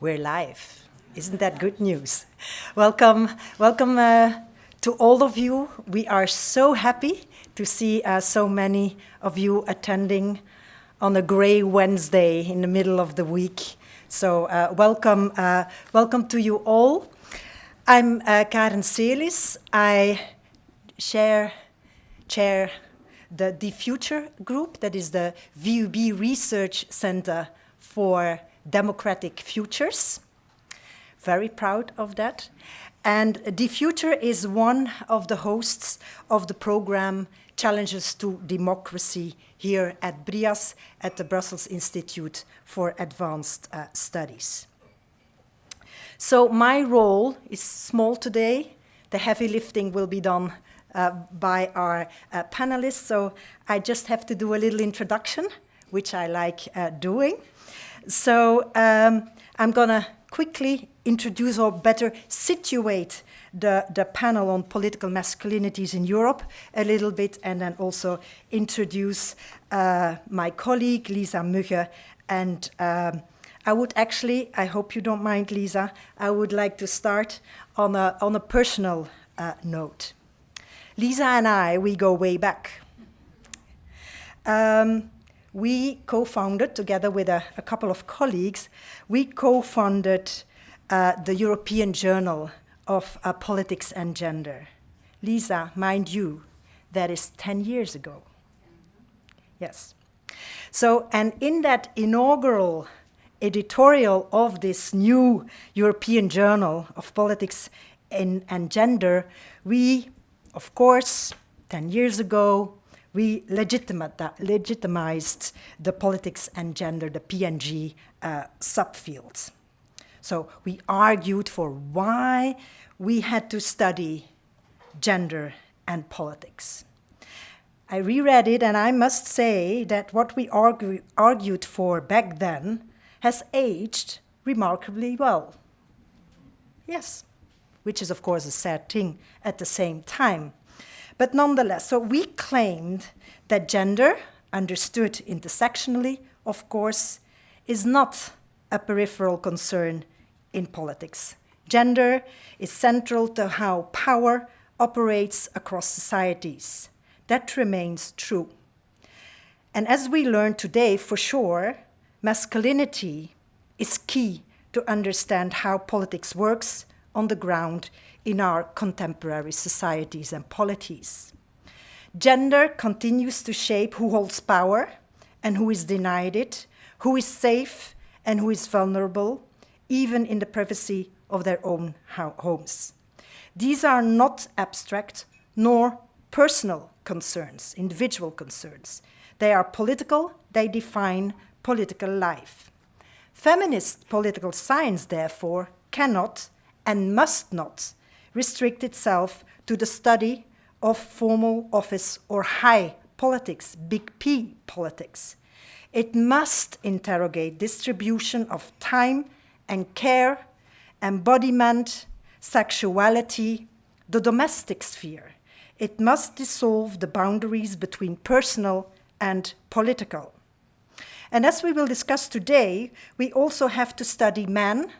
We're live. Isn't that good news? Welcome to all of you. We are so happy to see so many of you attending on a gray Wednesday in the middle of the week. So welcome to you all. I'm Karen Celis. I chair the Future Group, that is the VUB Research Center for Democratic Futures. Very proud of that. And The Future is one of the hosts of the program Challenges to Democracy here at BRIAS, at the Brussels Institute for Advanced Studies. So my role is small today. The heavy lifting will be done by our panelists. So I just have to do a little introduction, which I like doing. So I'm going to quickly introduce, or better situate, the panel on political masculinities in Europe a little bit, and then also introduce my colleague, Lisa Mugge. And I would actually, I hope you don't mind, Lisa, I would like to start on a personal note. Lisa and I, we go way back. We co-founded, together with a couple of colleagues, we co-founded the European Journal of Politics and Gender. Lisa, mind you, that is 10 years ago. Yes. So, and in that inaugural editorial of this new European Journal of Politics and Gender, we, of course, 10 years ago, we legitimized the politics and gender, the PNG subfields. So we argued for why we had to study gender and politics. I reread it, and I must say that what we argued for back then has aged remarkably well. Yes, which is, of course, a sad thing at the same time. But nonetheless, so we claimed that gender, understood intersectionally, of course, is not a peripheral concern in politics. Gender is central to how power operates across societies. That remains true. And as we learned today, for sure, masculinity is key to understand how politics works on the ground in our contemporary societies and polities. Gender continues to shape who holds power and who is denied it, who is safe and who is vulnerable, even in the privacy of their own homes. These are not abstract nor personal concerns, individual concerns. They are political, they define political life. Feminist political science, therefore, cannot and must not restrict itself to the study of formal office or high politics, big P politics. It must interrogate distribution of time and care, embodiment, sexuality, the domestic sphere. It must dissolve the boundaries between personal and political. And as we will discuss today, we also have to study men,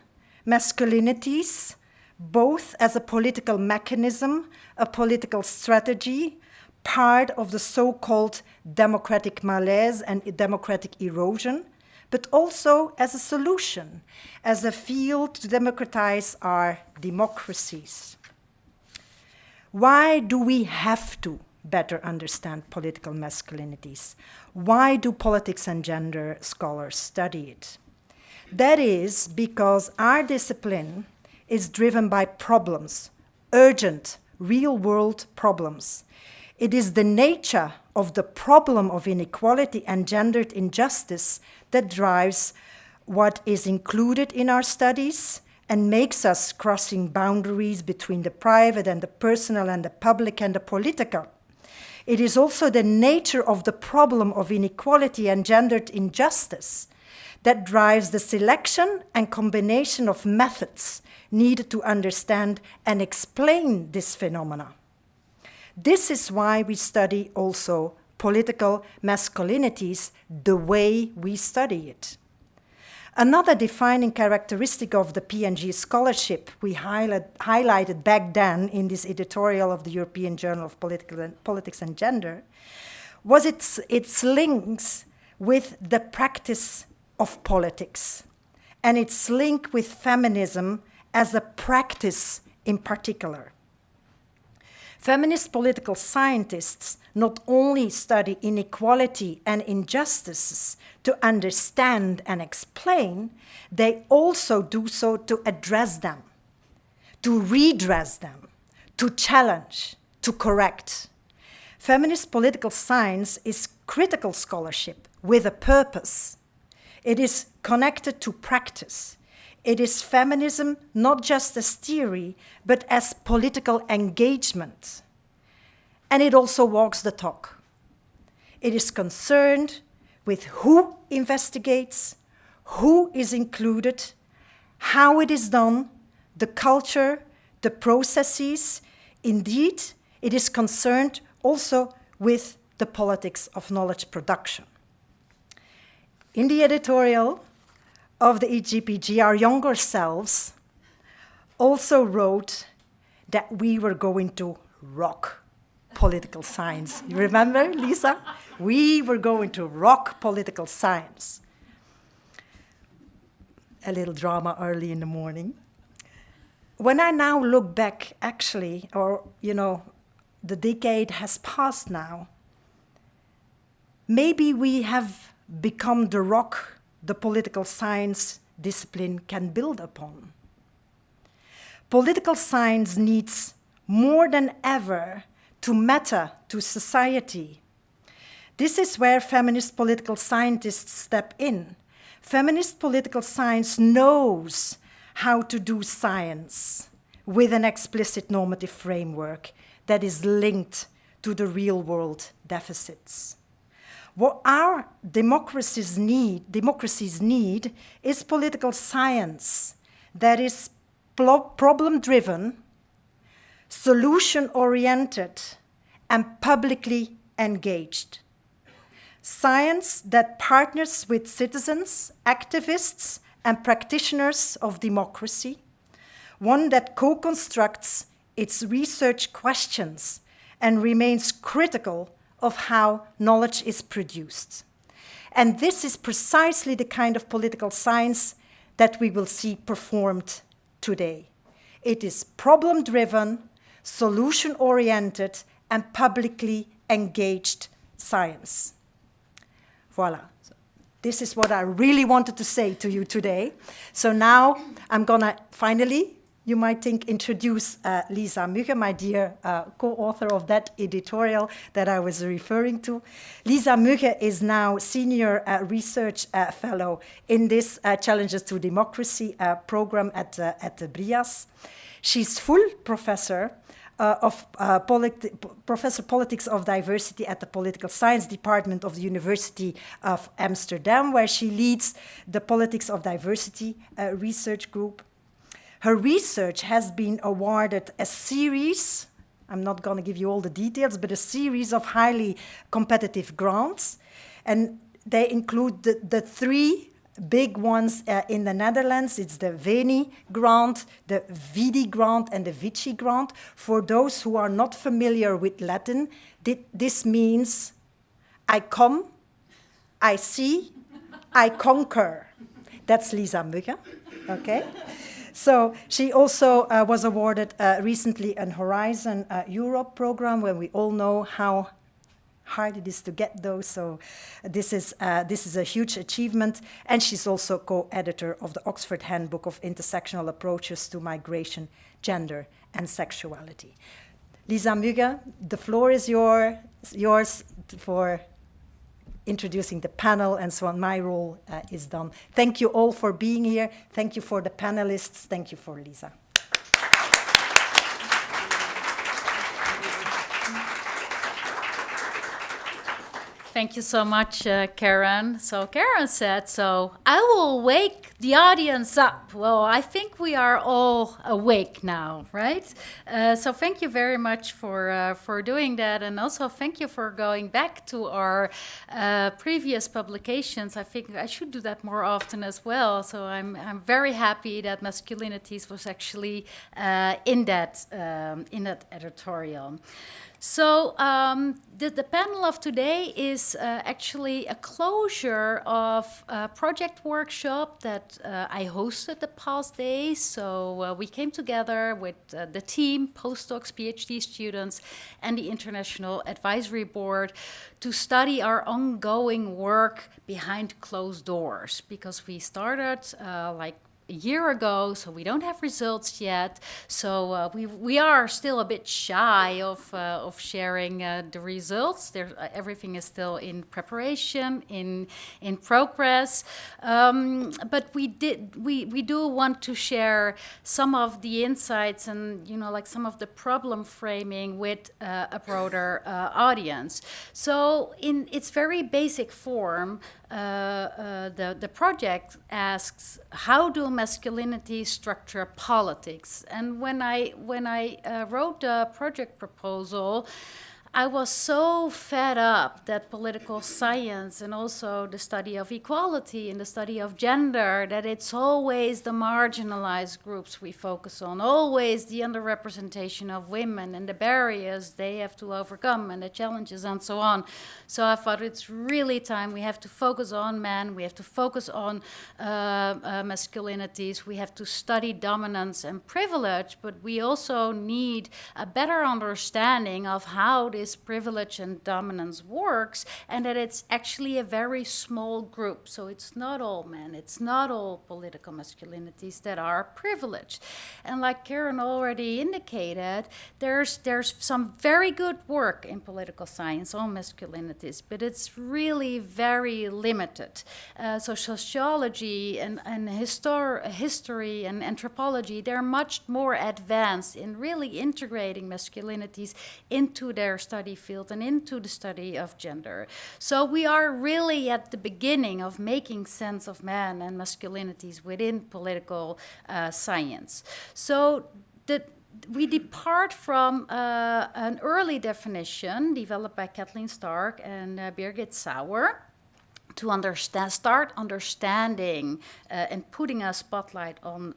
masculinities, both as a political mechanism, a political strategy, part of the so-called democratic malaise and democratic erosion, but also as a solution, as a field to democratize our democracies. Why do we have to better understand political masculinities? Why do politics and gender scholars study it? That is because our discipline is driven by problems, urgent, real-world problems. It is the nature of the problem of inequality and gendered injustice that drives what is included in our studies and makes us crossing boundaries between the private and the personal and the public and the political. It is also the nature of the problem of inequality and gendered injustice that drives the selection and combination of methods needed to understand and explain this phenomena. This is why we study also political masculinities the way we study it. Another defining characteristic of the P&G scholarship we highlighted back then in this editorial of the European Journal of Politics and Gender was its links with the practice of politics and its link with feminism as a practice in particular. Feminist political scientists not only study inequality and injustices to understand and explain, they also do so to address them, to redress them, to challenge, to correct. Feminist political science is critical scholarship with a purpose. It is connected to practice. It is feminism not just as theory, but as political engagement. And it also walks the talk. It is concerned with who investigates, who is included, how it is done, the culture, the processes. Indeed, it is concerned also with the politics of knowledge production. In the editorial of the EGPG, our younger selves also wrote that we were going to rock political science. You remember, Lisa? We were going to rock political science. A little drama early in the morning. When I now look back, actually, the decade has passed now, maybe we have become the rock the political science discipline can build upon. Political science needs more than ever to matter to society. This is where feminist political scientists step in. Feminist political science knows how to do science with an explicit normative framework that is linked to the real-world deficits. What our democracies need is political science that is problem-driven, solution-oriented, and publicly engaged. Science that partners with citizens, activists, and practitioners of democracy. One that co-constructs its research questions and remains critical of how knowledge is produced. And this is precisely the kind of political science that we will see performed today. It is problem-driven, solution-oriented, and publicly engaged science. Voila. So this is what I really wanted to say to you today. So now I'm gonna finally, you might think, introduce Lisa Mugge, my dear co-author of that editorial that I was referring to. Lisa Mugge is now Senior Research Fellow in this Challenges to Democracy program at the BRIAS. She's full professor Politics of Diversity at the Political Science Department of the University of Amsterdam, where she leads the Politics of Diversity research group. Her research has been awarded a series, I'm not going to give you all the details, but a series of highly competitive grants. And they include the three big ones in the Netherlands. It's the VENI grant, the VIDI grant, and the VICI grant. For those who are not familiar with Latin, this means I come, I see, I conquer. That's Lisa Mugge, okay? So she also was awarded recently an Horizon Europe program, where we all know how hard it is to get those. So this is a huge achievement. And she's also co-editor of the Oxford Handbook of Intersectional Approaches to Migration, Gender, and Sexuality. Lisa Mugge, the floor is yours for introducing the panel, and so on. My role is done. Thank you all for being here. Thank you for the panelists. Thank you for Lisa. Thank you so much, Karen. So Karen said, so I will wake the audience up. Well, I think we are all awake now, right? So thank you very much for doing that. And also thank you for going back to our previous publications. I think I should do that more often as well. So I'm very happy that Masculinities was actually in that editorial. So the panel of today is actually a closure of a project workshop that I hosted the past days. So we came together with the team, postdocs, PhD students, and the International Advisory Board to study our ongoing work behind closed doors, because we started like a year ago, so we don't have results yet. So we are still a bit shy of sharing the results. Everything is still in preparation, in progress. But we do want to share some of the insights and like some of the problem framing with a broader audience. So in its very basic form, the project asks, how do masculinity structure politics? And when I wrote the project proposal, I was so fed up that political science and also the study of equality and the study of gender, that it's always the marginalized groups we focus on, always the underrepresentation of women and the barriers they have to overcome and the challenges and so on. So I thought it's really time we have to focus on men, we have to focus on masculinities, we have to study dominance and privilege, but we also need a better understanding of how this privilege and dominance works, and that it's actually a very small group. So it's not all men, it's not all political masculinities that are privileged. And like Karen already indicated, there's some very good work in political science on masculinities, but it's really very limited. So sociology and history and anthropology, they're much more advanced in really integrating masculinities into their study field and into the study of gender. So we are really at the beginning of making sense of men and masculinities within political science. So we depart from an early definition developed by Kathleen Stark and Birgit Sauer, to start understanding and putting a spotlight on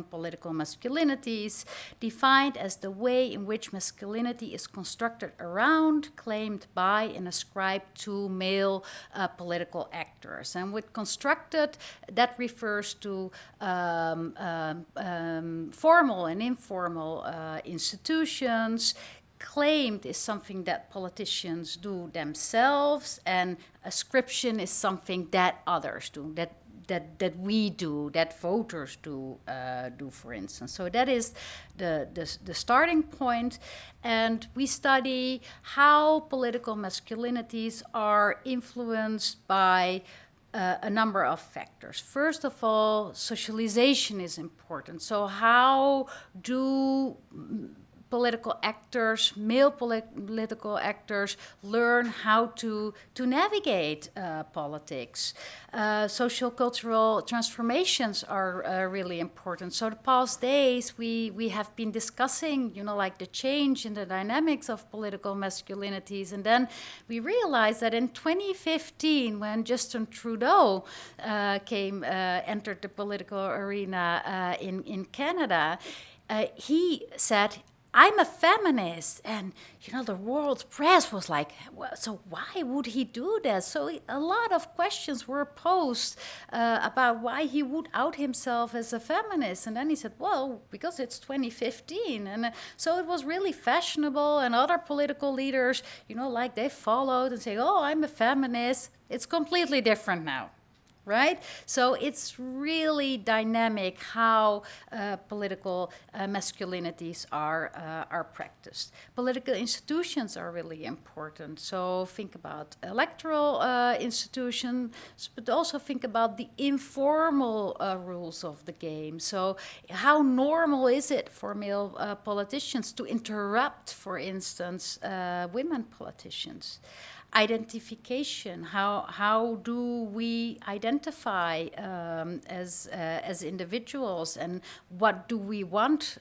political masculinities, defined as the way in which masculinity is constructed around, claimed by, and ascribed to male political actors. And with constructed, that refers to formal and informal institutions. Claimed is something that politicians do themselves, and ascription is something that others do, that we do, that voters do, for instance. So that is the starting point, and we study how political masculinities are influenced by a number of factors. First of all, socialization is important. So how do political actors, male political actors, learn how to navigate politics? Social cultural transformations are really important. So the past days we have been discussing, like the change in the dynamics of political masculinities, and then we realized that in 2015, when Justin Trudeau entered the political arena in Canada, he said, I'm a feminist. And, the world press was like, well, so why would he do that? So a lot of questions were posed about why he would out himself as a feminist. And then he said, well, because it's 2015. And so it was really fashionable. And other political leaders, like they followed and say, oh, I'm a feminist. It's completely different now. Right? So it's really dynamic how political masculinities are practiced. Political institutions are really important. So think about electoral institutions, but also think about the informal rules of the game. So how normal is it for male politicians to interrupt, for instance, women politicians? identification. How do we identify as individuals, and what do we want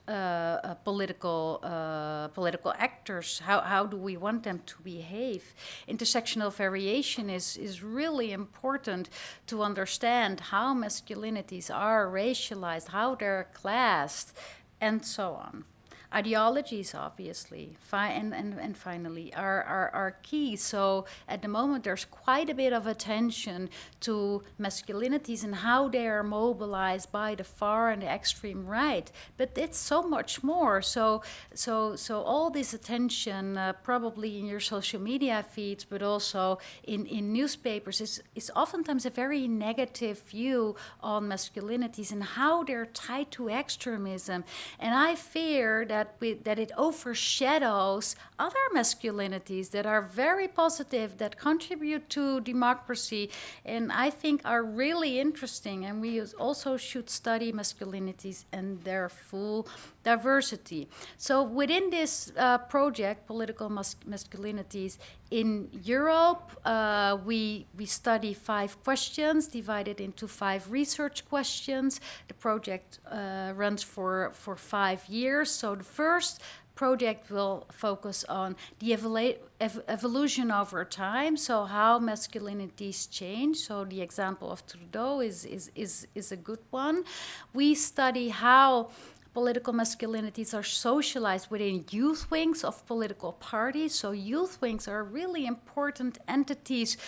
political actors? How do we want them to behave? Intersectional variation is really important to understand how masculinities are racialized, how they're classed, and so on. Ideologies, obviously, and finally, are key. So at the moment, there's quite a bit of attention to masculinities and how they are mobilized by the far and the extreme right. But it's so much more. So all this attention, probably in your social media feeds, but also in newspapers, is oftentimes a very negative view on masculinities and how they're tied to extremism. And I fear that it overshadows other masculinities that are very positive, that contribute to democracy, and I think are really interesting. And we also should study masculinities and their full diversity. So within this project, Political Masculinities, in Europe, we study 5 questions divided into 5 research questions. The project runs for 5 years. So the first project will focus on the evolution over time, so how masculinities change. So the example of Trudeau is a good one. We study how political masculinities are socialized within youth wings of political parties. So youth wings are really important entities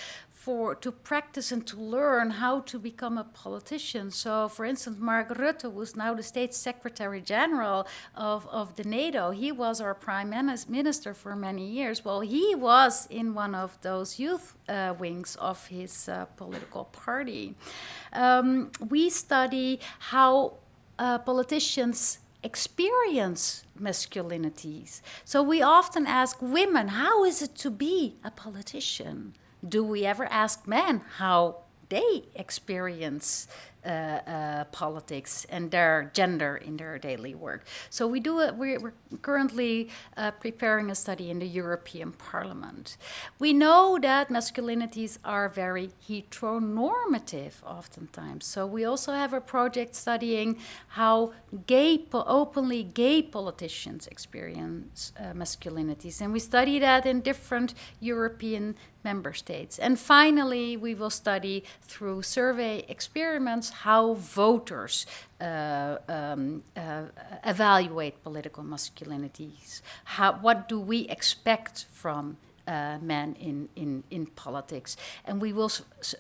to practice and to learn how to become a politician. So, for instance, Mark Rutte, who's now the State Secretary General of the NATO, he was our Prime Minister for many years. Well, he was in one of those youth wings of his political party. We study how politicians experience masculinities. So we often ask women, how is it to be a politician? Do we ever ask men how they experience politics and their gender in their daily work? So we're currently preparing a study in the European Parliament. We know that masculinities are very heteronormative oftentimes. So we also have a project studying how openly gay politicians experience masculinities. And we study that in different European member states. And finally, we will study through survey experiments how voters evaluate political masculinities. What do we expect from men in politics? And we will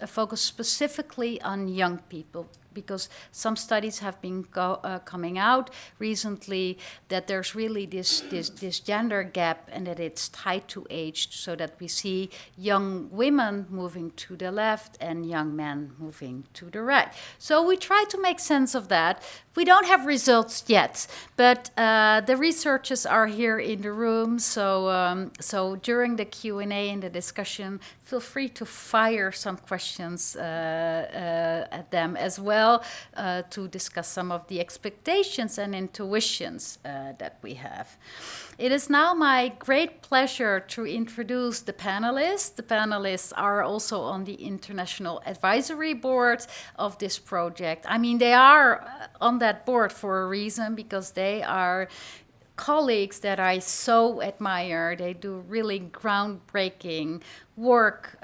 focus specifically on young people, because some studies have been coming out recently that there's really this gender gap, and that it's tied to age, so that we see young women moving to the left and young men moving to the right. So we try to make sense of that. We don't have results yet, but the researchers are here in the room, so during the Q&A and the discussion, feel free to fire some questions at them as well, to discuss some of the expectations and intuitions that we have. It is now my great pleasure to introduce the panelists. The panelists are also on the International Advisory Board of this project. I mean, they are on that board for a reason, because they are colleagues that I so admire. They do really groundbreaking work.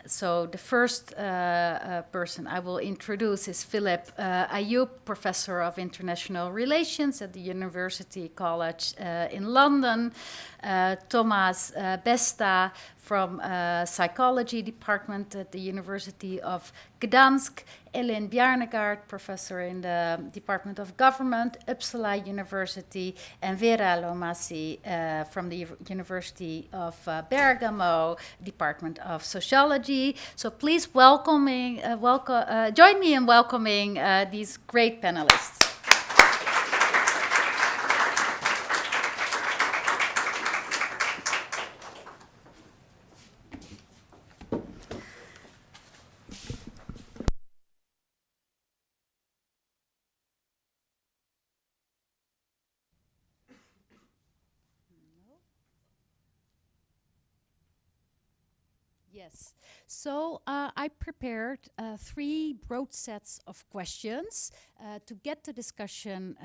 So the first person I will introduce is Philip Ayoub, Professor of International Relations at the University College in London. Thomas Besta from Psychology Department at the University of Gdansk. Elin Bjarnegaard, Professor in the Department of Government, Uppsala University. And Vera Lomassi from the University of Bergamo, Department of Sociology. So please join me in welcoming these great panelists. Yes. So I prepared three broad sets of questions to get the discussion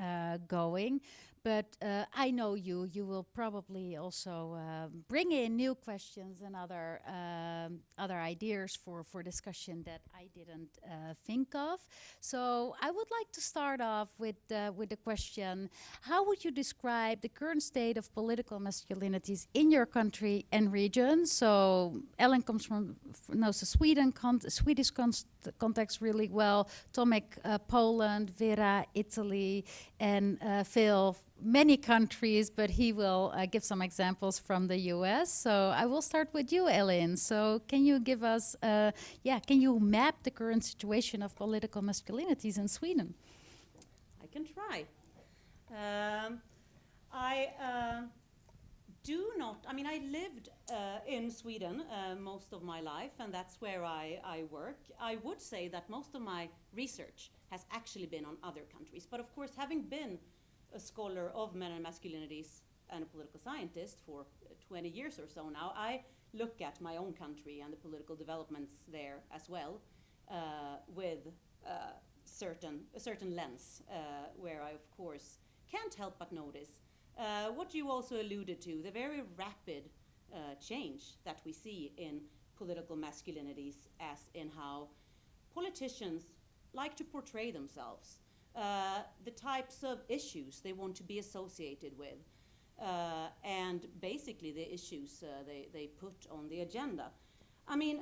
going. But I know you will probably also bring in new questions and other ideas for discussion that I didn't think of. So I would like to start off with the question: how would you describe the current state of political masculinities in your country and region? So Ellen knows the Swedish context really well. Tomek, Poland, Vera, Italy, and Phil, many countries, but he will give some examples from the US. So I will start with you, Ellen. So can you give us, can you map the current situation of political masculinities in Sweden? I can try. I do not, I mean, I lived in Sweden most of my life, and that's where I work. I would say that most of my research has actually been on other countries. But of course, having been a scholar of men and masculinities and a political scientist for 20 years or so now, I look at my own country and the political developments there as well with a certain lens where I, of course, can't help but notice what you also alluded to, the very rapid change that we see in political masculinities, as in how politicians like to portray themselves, the types of issues they want to be associated with, and basically the issues they put on the agenda. I mean,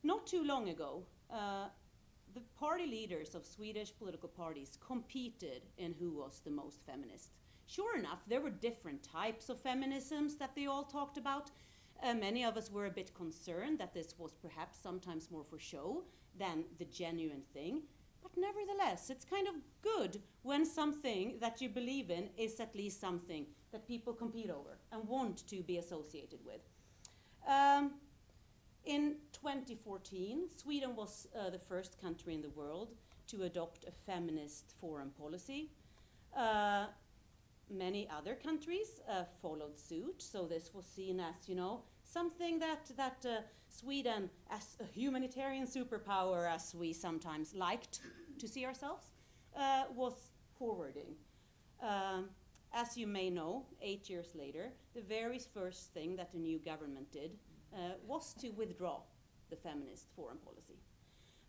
not too long ago, the party leaders of Swedish political parties competed in who was the most feminist. Sure enough, there were different types of feminisms that they all talked about. Many of us were a bit concerned that this was perhaps sometimes more for show than the genuine thing. But nevertheless, it's kind of good when something that you believe in is at least something that people compete over and want to be associated with. In 2014, Sweden was the first country in the world to adopt a feminist foreign policy. Many other countries followed suit, so this was seen as, you know, something that Sweden, as a humanitarian superpower, as we sometimes liked to see ourselves, was forwarding. As you may know, 8 years later, the very first thing that the new government did was to withdraw the feminist foreign policy.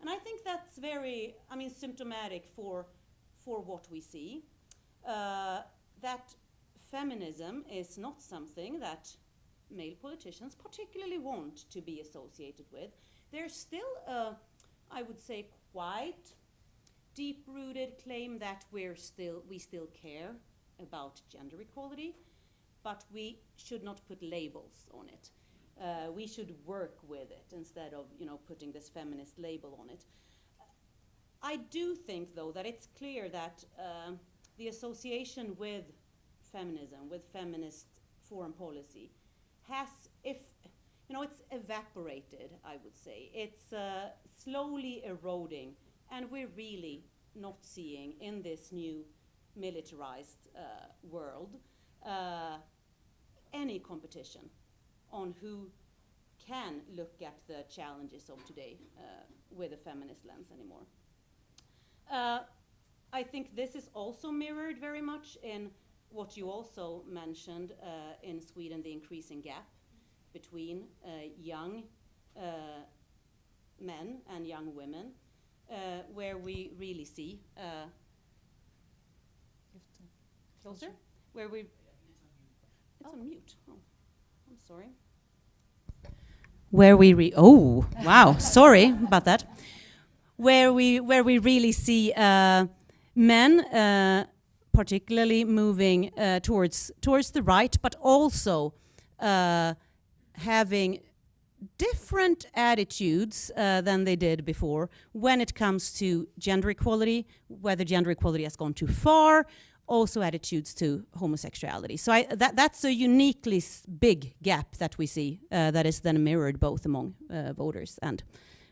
And I think that's very, I mean, symptomatic for what we see. That feminism is not something that male politicians particularly want to be associated with. There's still a, I would say, quite deep-rooted claim that we still care about gender equality, but we should not put labels on it. We should work with it instead of, you know, putting this feminist label on it. I do think, though, that it's clear that the association with feminism, with feminist foreign policy, has, it's evaporated, I would say. It's slowly eroding, and we're really not seeing in this new militarized world any competition on who can look at the challenges of today with a feminist lens anymore. I think this is also mirrored very much in what you also mentioned in Sweden, the increasing gap between young men and young women, where we really see closer, where we it's on mute. Oh, I'm sorry. Where we wow, sorry about that. Where we really see men particularly moving towards the right, but also having different attitudes than they did before when it comes to gender equality, whether gender equality has gone too far, also attitudes to homosexuality. So that's a uniquely big gap that we see that is then mirrored both among voters and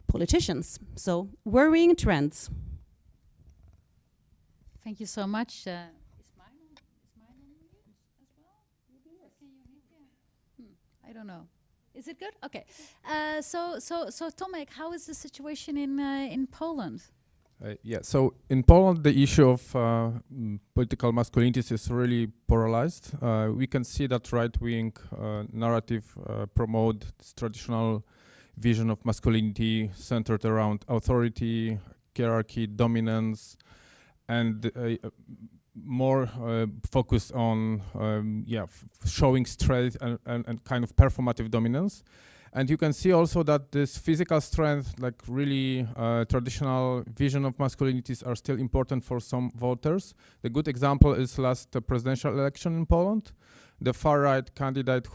politicians. So worrying trends. Thank you so much. Is mine on mute as well? Or can you hear? I don't know. Is it good? Okay. So Tomek, how is the situation in Poland? Yeah, so in Poland, the issue of political masculinities is really polarized. We can see that right-wing narrative promote this traditional vision of masculinity centered around authority, hierarchy, dominance, and more focused on showing strength and kind of performative dominance. And you can see also that this physical strength, like really traditional vision of masculinities, are still important for some voters. The good example is last presidential election in Poland. The far-right candidate,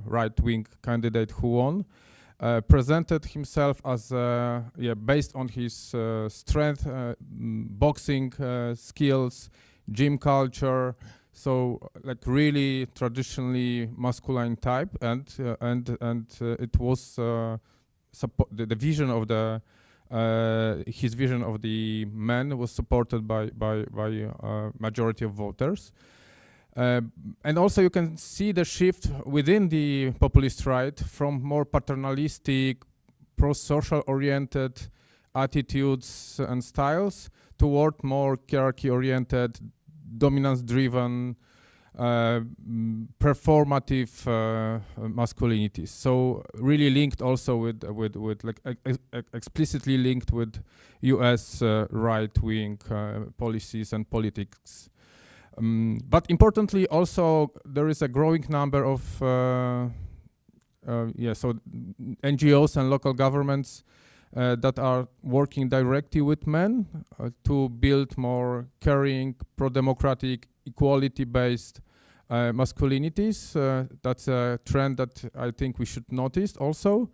right-wing candidate who won, presented himself as, based on his strength, boxing skills, gym culture, so like really traditionally masculine type, and it was the vision of the his vision of the man was supported by majority of voters. And also you can see the shift within the populist right from more paternalistic, pro-social oriented attitudes and styles toward more hierarchy-oriented, dominance-driven, performative masculinities. So really linked also with like explicitly linked with US right-wing policies and politics. But importantly, also there is a growing number of NGOs and local governments that are working directly with men to build more caring, pro-democratic, equality-based masculinities. That's a trend that I think we should notice also.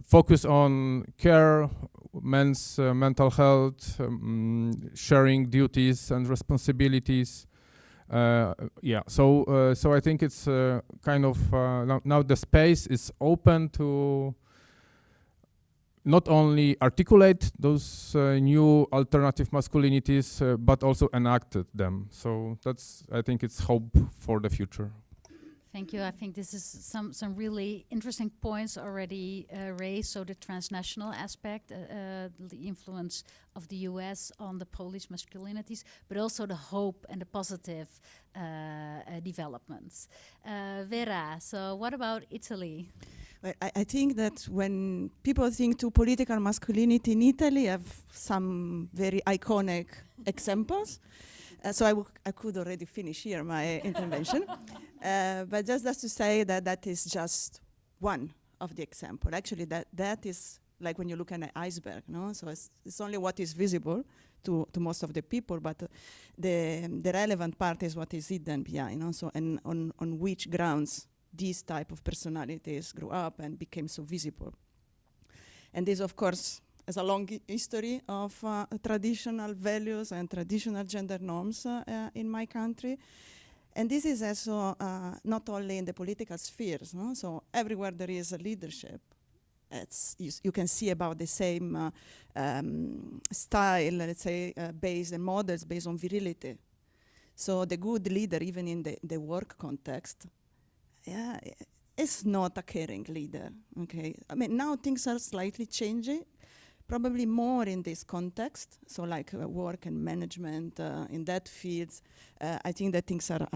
Focus on care, men's mental health, sharing duties and responsibilities. So I think it's kind of now the space is open to not only articulate those new alternative masculinities, but also enacted them. So that's, I think it's hope for the future. Thank you. I think this is some really interesting points already raised. So the transnational aspect, the influence of the US on the Polish masculinities, but also the hope and the positive developments. Vera, so what about Italy? Well, I think that when people think to political masculinity in Italy, have some very iconic examples. So I could already finish here my intervention. But just to say that is just one of the example. Actually, that is like when you look at an iceberg, no? So it's only what is visible to most of the people, but the relevant part is what is hidden behind, no? So and on which grounds these type of personalities grew up and became so visible. And this, of course, has a long history of traditional values and traditional gender norms in my country. And this is also not only in the political spheres, no? So everywhere there is a leadership, you can see about the same style, let's say, based on models based on virility. So the good leader, even in the work context, is not a caring leader, okay? I mean, now things are slightly changing, probably more in this context, so like work and management in that fields. I think that things are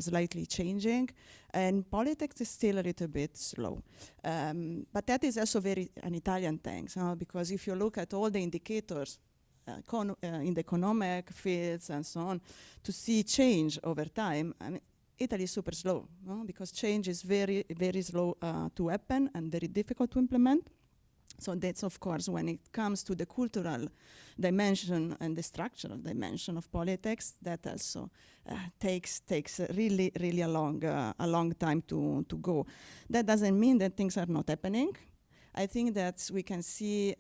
slightly changing, and politics is still a little bit slow. But that is also very an Italian thing, because if you look at all the indicators in the economic fields and so on, to see change over time, I mean, Italy is super slow, no? Because change is very, very slow to happen and very difficult to implement. So that's, of course, when it comes to the cultural dimension and the structural dimension of politics, that also takes really, really a long time to go. That doesn't mean that things are not happening. I think that we can see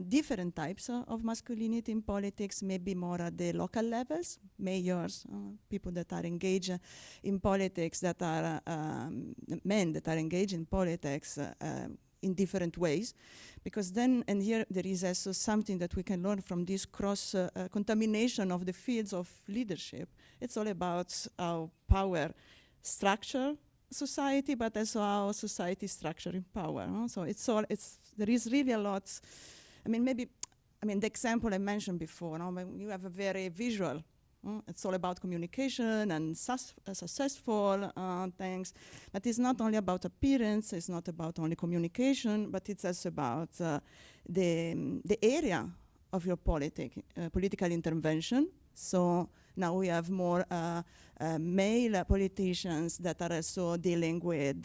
different types of masculinity in politics, maybe more at the local levels, mayors, people that are engaged in politics, that are men that are engaged in politics in different ways. Because then, and here there is also something that we can learn from this cross contamination of the fields of leadership. It's all about how power structure society, but also how society is structuring power. So there is really a lot. The example I mentioned before, when you have a very visual, it's all about communication and successful things, but it's not only about appearance, it's not about only communication, but it's also about the area of your political intervention. So now we have more male politicians that are also dealing with,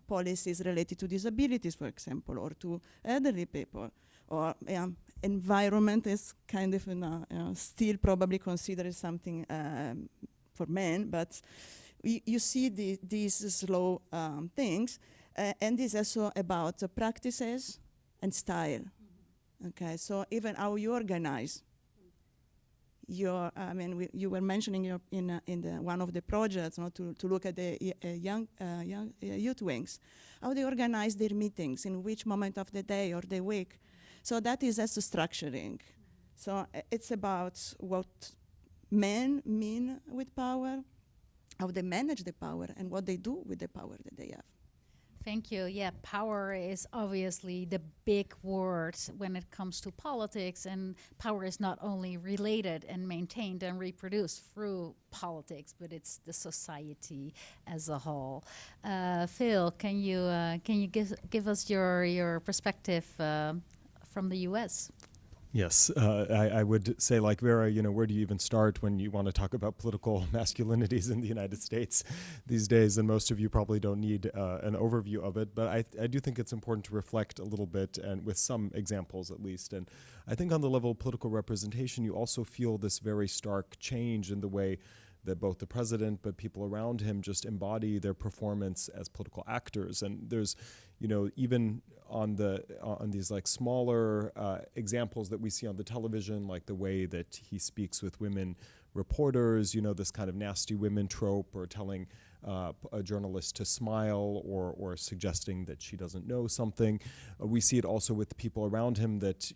policies related to disabilities, for example, or to elderly people. Or environment is kind of still probably considered something for men, but you see these slow things, and it's also about practices and style. Okay, so even how you organize your, you were mentioning in one of the projects, to look at the young youth wings, how they organize their meetings, in which moment of the day or the week. So that is also structuring. So it's about what men mean with power, how they manage the power, and what they do with the power that they have. Thank you. Yeah, power is obviously the big word when it comes to politics, and power is not only related and maintained and reproduced through politics, but it's the society as a whole. Phil, can you give us your perspective from the U.S.? Yes, I would say, like Vera, where do you even start when you want to talk about political masculinities in the United States these days? And most of you probably don't need an overview of it, but I do think it's important to reflect a little bit, and with some examples at least. And I think on the level of political representation, you also feel this very stark change in the way that both the president but people around him just embody their performance as political actors. And there's, even on these like smaller examples that we see on the television, like the way that he speaks with women reporters, this kind of nasty women trope, or telling a journalist to smile, or suggesting that she doesn't know something. We see it also with people around him that,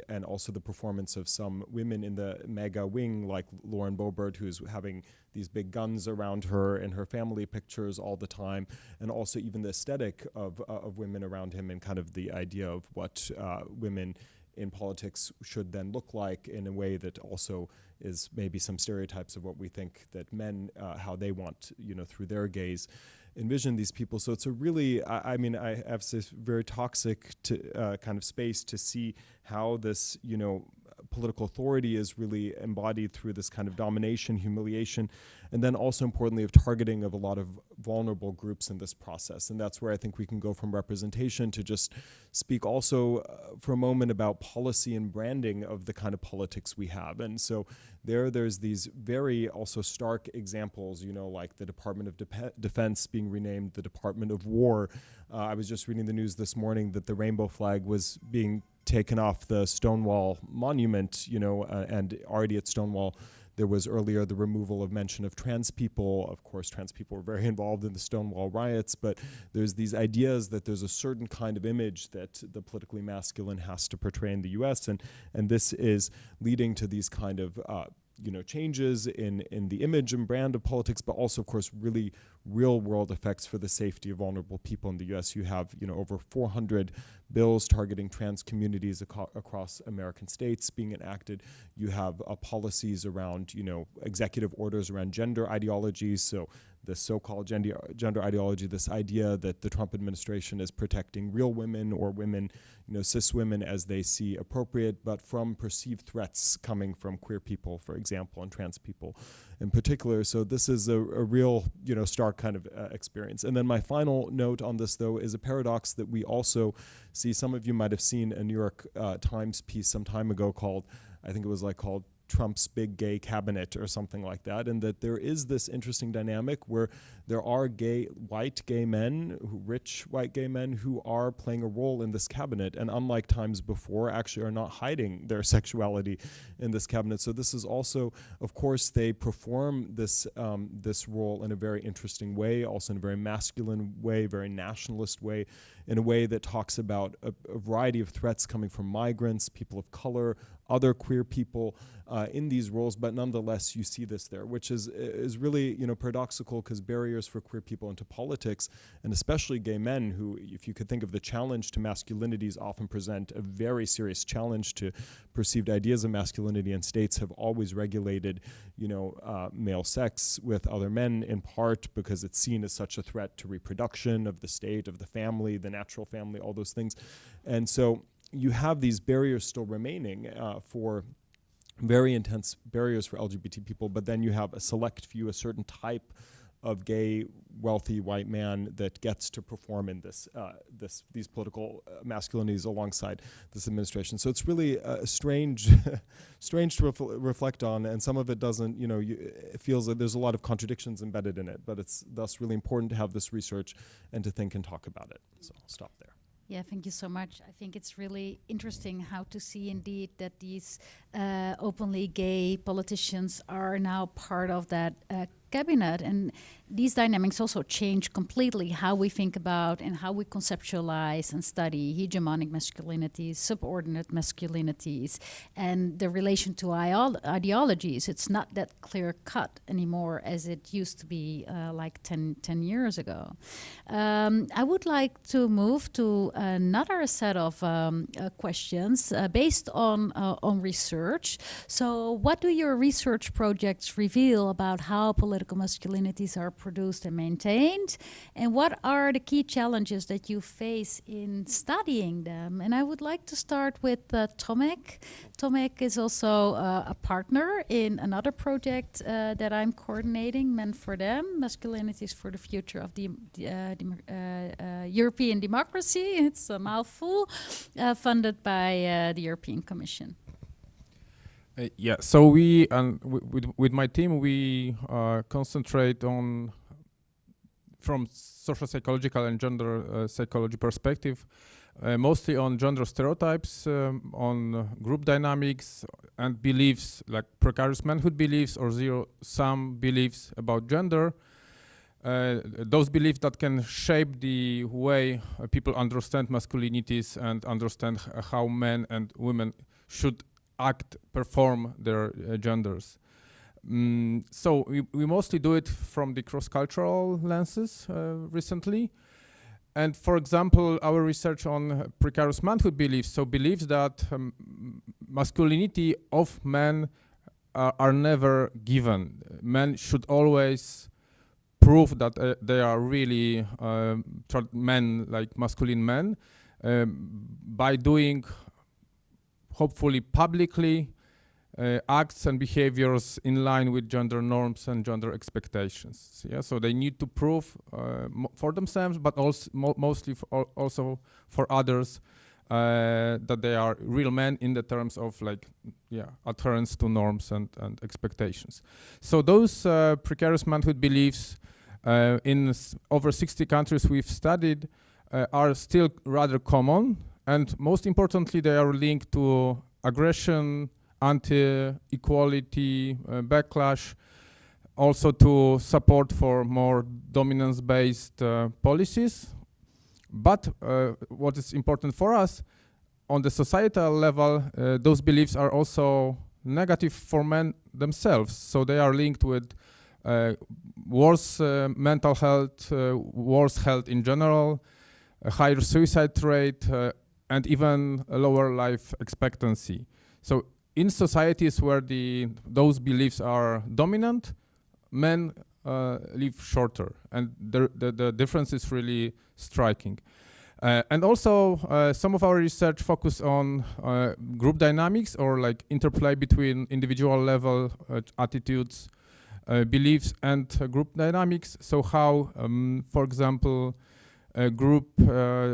and also the performance of some women in the MAGA wing, like Lauren Boebert, who's having these big guns around her in her family pictures all the time, and also even the aesthetic of women around him, and kind of the idea of what women in politics should then look like, in a way that also is maybe some stereotypes of what we think that men, how they want, through their gaze, envision these people. So it's a really, I have this very toxic kind of space to see how this, political authority is really embodied through this kind of domination, humiliation, and then also importantly of targeting of a lot of vulnerable groups in this process. And that's where I think we can go from representation to just speak also for a moment about policy and branding of the kind of politics we have. And so there's these very also stark examples, like the Department of Defense being renamed the Department of War. I was just reading the news this morning that the rainbow flag was being taken off the Stonewall monument, and already at Stonewall there was earlier the removal of mention of trans people. Of course, trans people were very involved in the Stonewall riots, but there's these ideas that there's a certain kind of image that the politically masculine has to portray in the US, and this is leading to these kind of changes in the image and brand of politics, but also, of course, really real-world effects for the safety of vulnerable people in the U.S. You have, over 400 bills targeting trans communities across American states being enacted. You have policies around, executive orders around gender ideologies. So the so-called gender ideology, this idea that the Trump administration is protecting real women, or women, cis women, as they see appropriate, but from perceived threats coming from queer people, for example, and trans people in particular. So this is a real, stark kind of experience. And then my final note on this, though, is a paradox that we also see. Some of you might have seen a New York Times piece some time ago called, I think it was called Trump's Big Gay Cabinet or something like that, and that there is this interesting dynamic where there are white gay men, rich white gay men, who are playing a role in this cabinet, and unlike times before, actually are not hiding their sexuality in this cabinet. So this is also, of course, they perform this role in a very interesting way, also in a very masculine way, very nationalist way, in a way that talks about a variety of threats coming from migrants, people of color, other queer people in these roles, but nonetheless you see this there, which is really paradoxical, because barriers for queer people into politics, and especially gay men, who, if you could think of the challenge to masculinities, often present a very serious challenge to perceived ideas of masculinity, and states have always regulated male sex with other men, in part because it's seen as such a threat to reproduction of the state, of the family, the natural family, all those things. And so you have these barriers still remaining for very intense barriers for LGBT people, but then you have a select few, a certain type of gay, wealthy white man that gets to perform in these political masculinities alongside this administration. So it's really strange, strange to reflect on, and some of it doesn't. It feels like there's a lot of contradictions embedded in it. But it's thus really important to have this research and to think and talk about it. So I'll stop there. Yeah, thank you so much. I think it's really interesting how to see indeed that these openly gay politicians are now part of that cabinet, and these dynamics also change completely how we think about and how we conceptualize and study hegemonic masculinities, subordinate masculinities, and the relation to ideologies. It's not that clear cut anymore as it used to be like 10 years ago. I would like to move to another set of questions based on research. So what do your research projects reveal about how political masculinities are produced and maintained, and what are the key challenges that you face in studying them? And I would like to start with Tomek. Tomek is also a partner in another project that I'm coordinating, Men for Them, Masculinities for the Future of the European Democracy. It's a mouthful, funded by the European Commission. Yeah, so we, with my team, we concentrate on, from social psychological and gender psychology perspective, mostly on gender stereotypes, on group dynamics and beliefs, like precarious manhood beliefs or zero-sum beliefs about gender. Those beliefs that can shape the way people understand masculinities and understand how men and women should act, perform their genders. So we mostly do it from the cross-cultural lenses recently. And for example, our research on precarious manhood beliefs, so beliefs that masculinity of men are never given. Men should always prove that they are really men, like masculine men, by doing, hopefully publicly, acts and behaviors in line with gender norms and gender expectations. Yeah, so they need to prove for themselves, but also mostly also for others, that they are real men in the terms of adherence to norms and expectations. So those precarious manhood beliefs in over 60 countries we've studied are still rather common, and most importantly, they are linked to aggression, anti-equality, backlash, also to support for more dominance-based policies. But what is important for us, on the societal level, those beliefs are also negative for men themselves. So they are linked with worse mental health, worse health in general, a higher suicide rate, and even a lower life expectancy. So in societies where those beliefs are dominant, men live shorter, and the difference is really striking. And also, some of our research focus on group dynamics, or like interplay between individual level attitudes, beliefs, and group dynamics. So how, for example, a group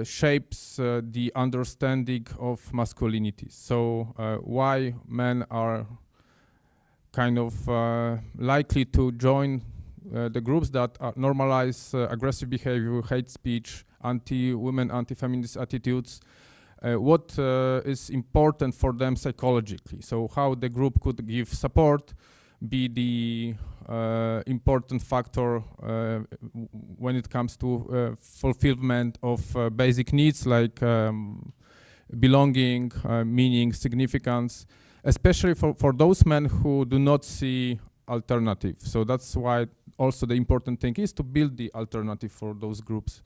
shapes the understanding of masculinity. So why men are kind of likely to join the groups that normalize aggressive behavior, hate speech, anti-women, anti-feminist attitudes, what is important for them psychologically. So how the group could give support, be the important factor when it comes to fulfillment of basic needs like belonging, meaning, significance, especially for those men who do not see alternative. So that's why also the important thing is to build the alternative for those groups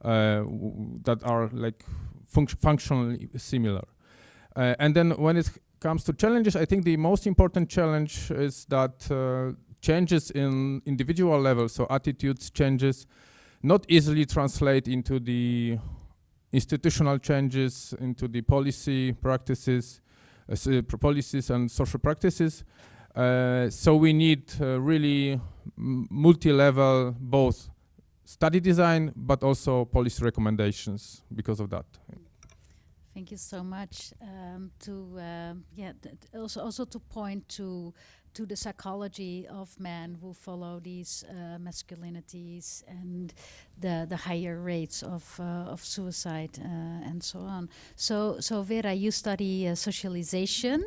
that are like functionally similar. And then when it comes to challenges, I think the most important challenge is that changes in individual level, so attitudes changes, not easily translate into the institutional changes, into the policy practices, policies and social practices. So we need really multi-level, both study design, but also policy recommendations because of that. Thank you so much. Also to point to the psychology of men who follow these masculinities and the higher rates of suicide and so on. So Vera, you study socialization.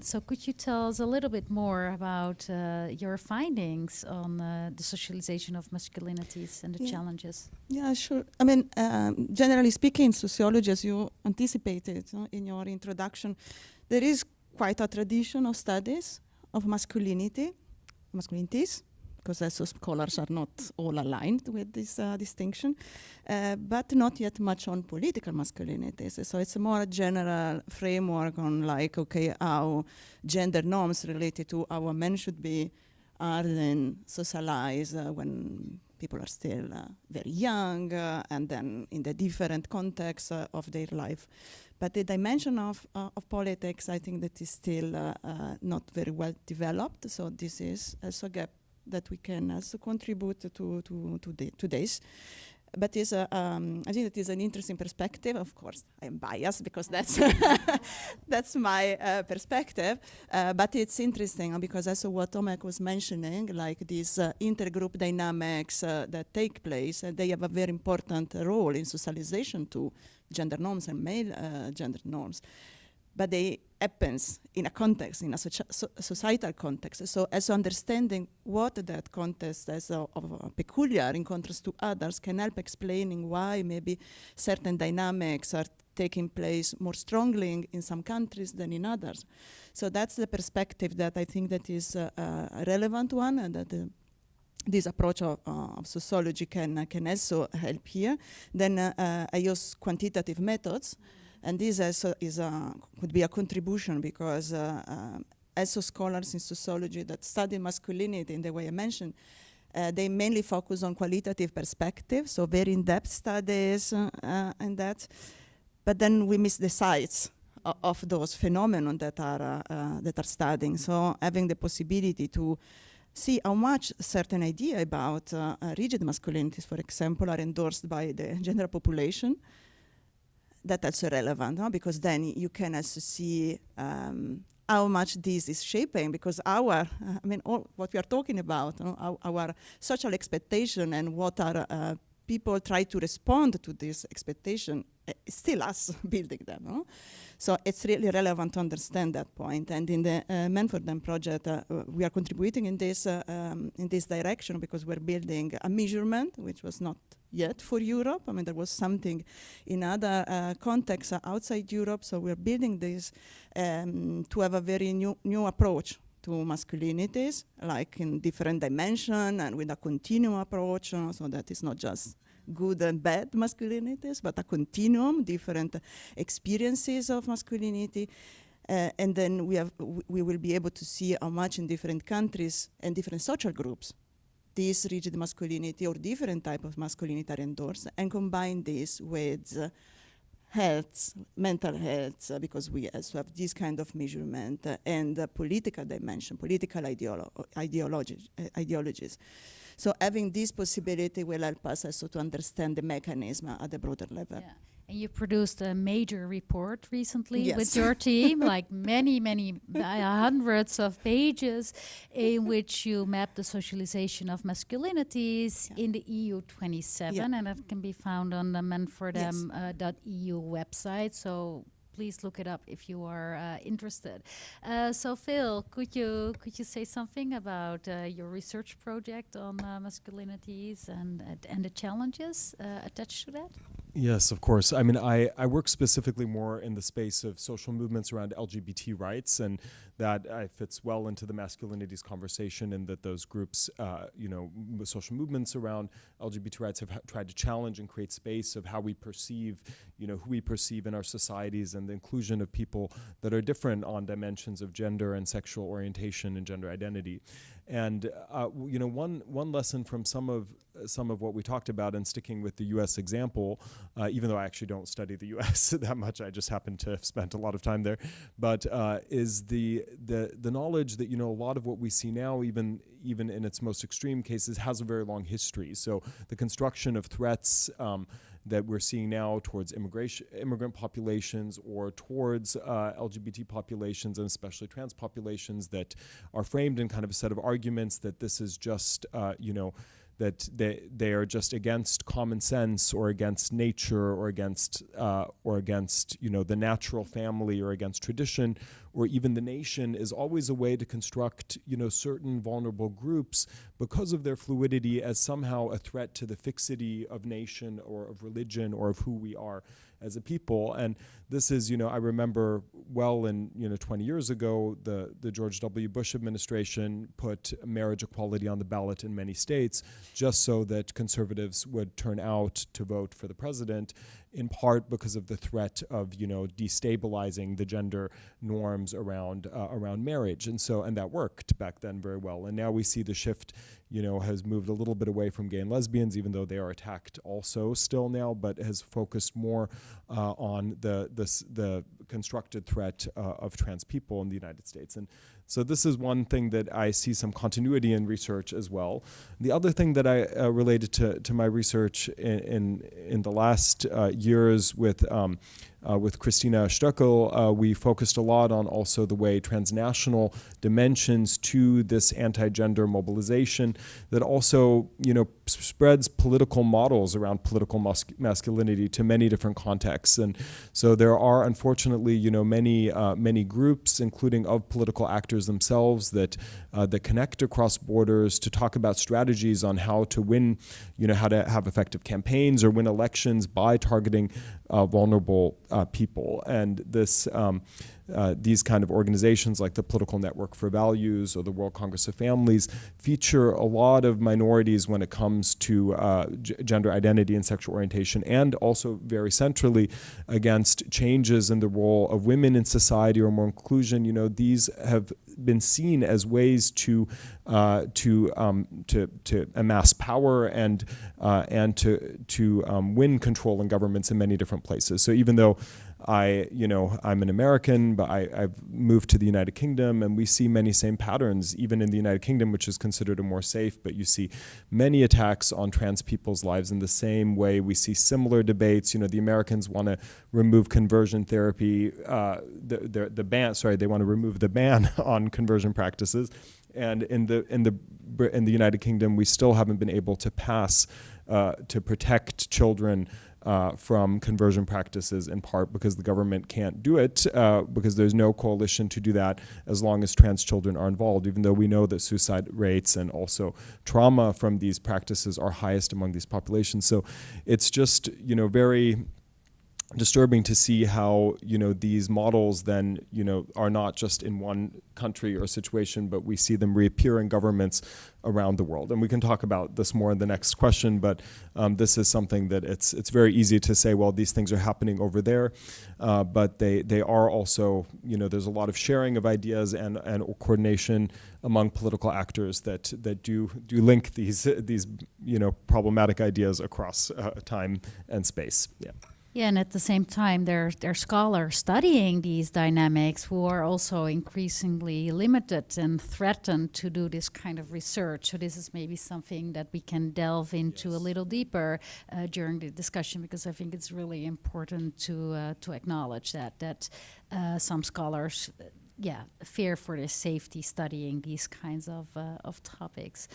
So could you tell us a little bit more about your findings on the socialization of masculinities and the challenges? Yeah, sure. I mean, generally speaking, sociology, as you anticipated in your introduction, there is quite a tradition of studies of masculinities, because as scholars are not all aligned with this distinction, but not yet much on political masculinities. So it's a more general framework on like, okay, how gender norms related to how men should be are then socialized when people are still very young and then in the different contexts of their life. But the dimension of politics, I think that is still not very well developed. So this is also a gap that we can also contribute to this. But I think it is an interesting perspective. Of course, I'm biased because that's that's my perspective. But it's interesting because also what Tomek was mentioning, like these intergroup dynamics that take place, they have a very important role in socialization to gender norms and male gender norms. But they happens in a context, in a societal context. So as understanding what that context is peculiar in contrast to others can help explaining why maybe certain dynamics are taking place more strongly in some countries than in others. So that's the perspective that I think that is a relevant one, and that this approach of sociology can also help here. Then I use quantitative methods. And this also could be a contribution because also scholars in sociology that study masculinity in the way I mentioned, they mainly focus on qualitative perspective, so very in-depth studies and that. But then we miss the sides of those phenomena that are studying. So having the possibility to see how much certain idea about rigid masculinities, for example, are endorsed by the general population, that's also relevant, because then you can also see how much this is shaping, because all what we are talking about, our social expectation and what our people try to respond to this expectation, it's still us building them. No? So it's really relevant to understand that point. And in the Men for Them project, we are contributing in this direction because we're building a measurement, which was not yet for Europe. I mean, there was something in other contexts outside Europe. So we're building this to have a very new approach to masculinities, like in different dimension and with a continuum approach, so that it's not just good and bad masculinities, but a continuum, different experiences of masculinity. And then we will be able to see how much in different countries and different social groups this rigid masculinity or different type of masculinity are endorsed, and combine this with health, mental health, because we also have this kind of measurement, and political dimension, political ideologies. So having this possibility will help us also to understand the mechanism at a broader level. Yeah. And you produced a major report recently Yes. with your team, like many hundreds of pages, in which you map the socialization of masculinities in the EU 27, and that can be found on the menfordem.eu website. So please look it up if you are interested. So Phil, could you say something about your research project on masculinities and the challenges attached to that? Yes, of course. I mean, I work specifically more in the space of social movements around LGBT rights, and that fits well into the masculinities conversation, in that those groups, social movements around LGBT rights have tried to challenge and create space of how we perceive, who we perceive in our societies, and the inclusion of people that are different on dimensions of gender and sexual orientation and gender identity. And one lesson from some of what we talked about, and sticking with the U.S. example, even though I actually don't study the U.S. that much, I just happen to have spent a lot of time there, but is the knowledge that a lot of what we see now, even in its most extreme cases, has a very long history. So the construction of threats that we're seeing now towards immigrant populations, or towards LGBT populations, and especially trans populations, that are framed in kind of a set of arguments that this is just, that they are just against common sense, or against nature, or against the natural family, or against tradition, or even the nation, is always a way to construct certain vulnerable groups, because of their fluidity, as somehow a threat to the fixity of nation, or of religion, or of who we are as a people. And this is, I remember well, in 20 years ago, the George W. Bush administration put marriage equality on the ballot in many states, just so that conservatives would turn out to vote for the president, in part because of the threat of destabilizing the gender norms around marriage. And that worked back then very well. And now we see the shift has moved a little bit away from gay and lesbians, even though they are attacked also still now, but has focused more on the constructed threat of trans people in the United States. And so this is one thing that I see some continuity in research as well. The other thing that I related to my research in the last years with Christina Stöckel, we focused a lot on also the way transnational dimensions to this anti-gender mobilization that also, spreads political models around political masculinity to many different contexts. And so there are, unfortunately, many groups, including of political actors themselves, that connect across borders to talk about strategies on how to win, how to have effective campaigns or win elections by targeting vulnerable people. And these kind of organizations, like the Political Network for Values or the World Congress of Families, feature a lot of minorities when it comes to gender identity and sexual orientation, and also very centrally against changes in the role of women in society, or more inclusion. These have been seen as ways to amass power and to win control in governments in many different places. So even though I'm an American, but I've moved to the United Kingdom, and we see many same patterns, even in the United Kingdom, which is considered a more safe, but you see many attacks on trans people's lives in the same way. We see similar debates. The Americans want to remove conversion therapy, they want to remove the ban on conversion practices. And in the United Kingdom, we still haven't been able to pass to protect children from conversion practices, in part because the government can't do it, because there's no coalition to do that as long as trans children are involved, even though we know that suicide rates and also trauma from these practices are highest among these populations. So it's just, very disturbing to see how these models then are not just in one country or situation, but we see them reappear in governments around the world. And we can talk about this more in the next question, but this is something that it's very easy to say, well, these things are happening over there, but they are also, there's a lot of sharing of ideas and coordination among political actors that do link these problematic ideas across time and space. Yeah. Yeah, and at the same time, there are scholars studying these dynamics who are also increasingly limited and threatened to do this kind of research. So this is maybe something that we can delve into a little deeper during the discussion, because I think it's really important to acknowledge that some scholars fear for their safety studying these kinds of topics.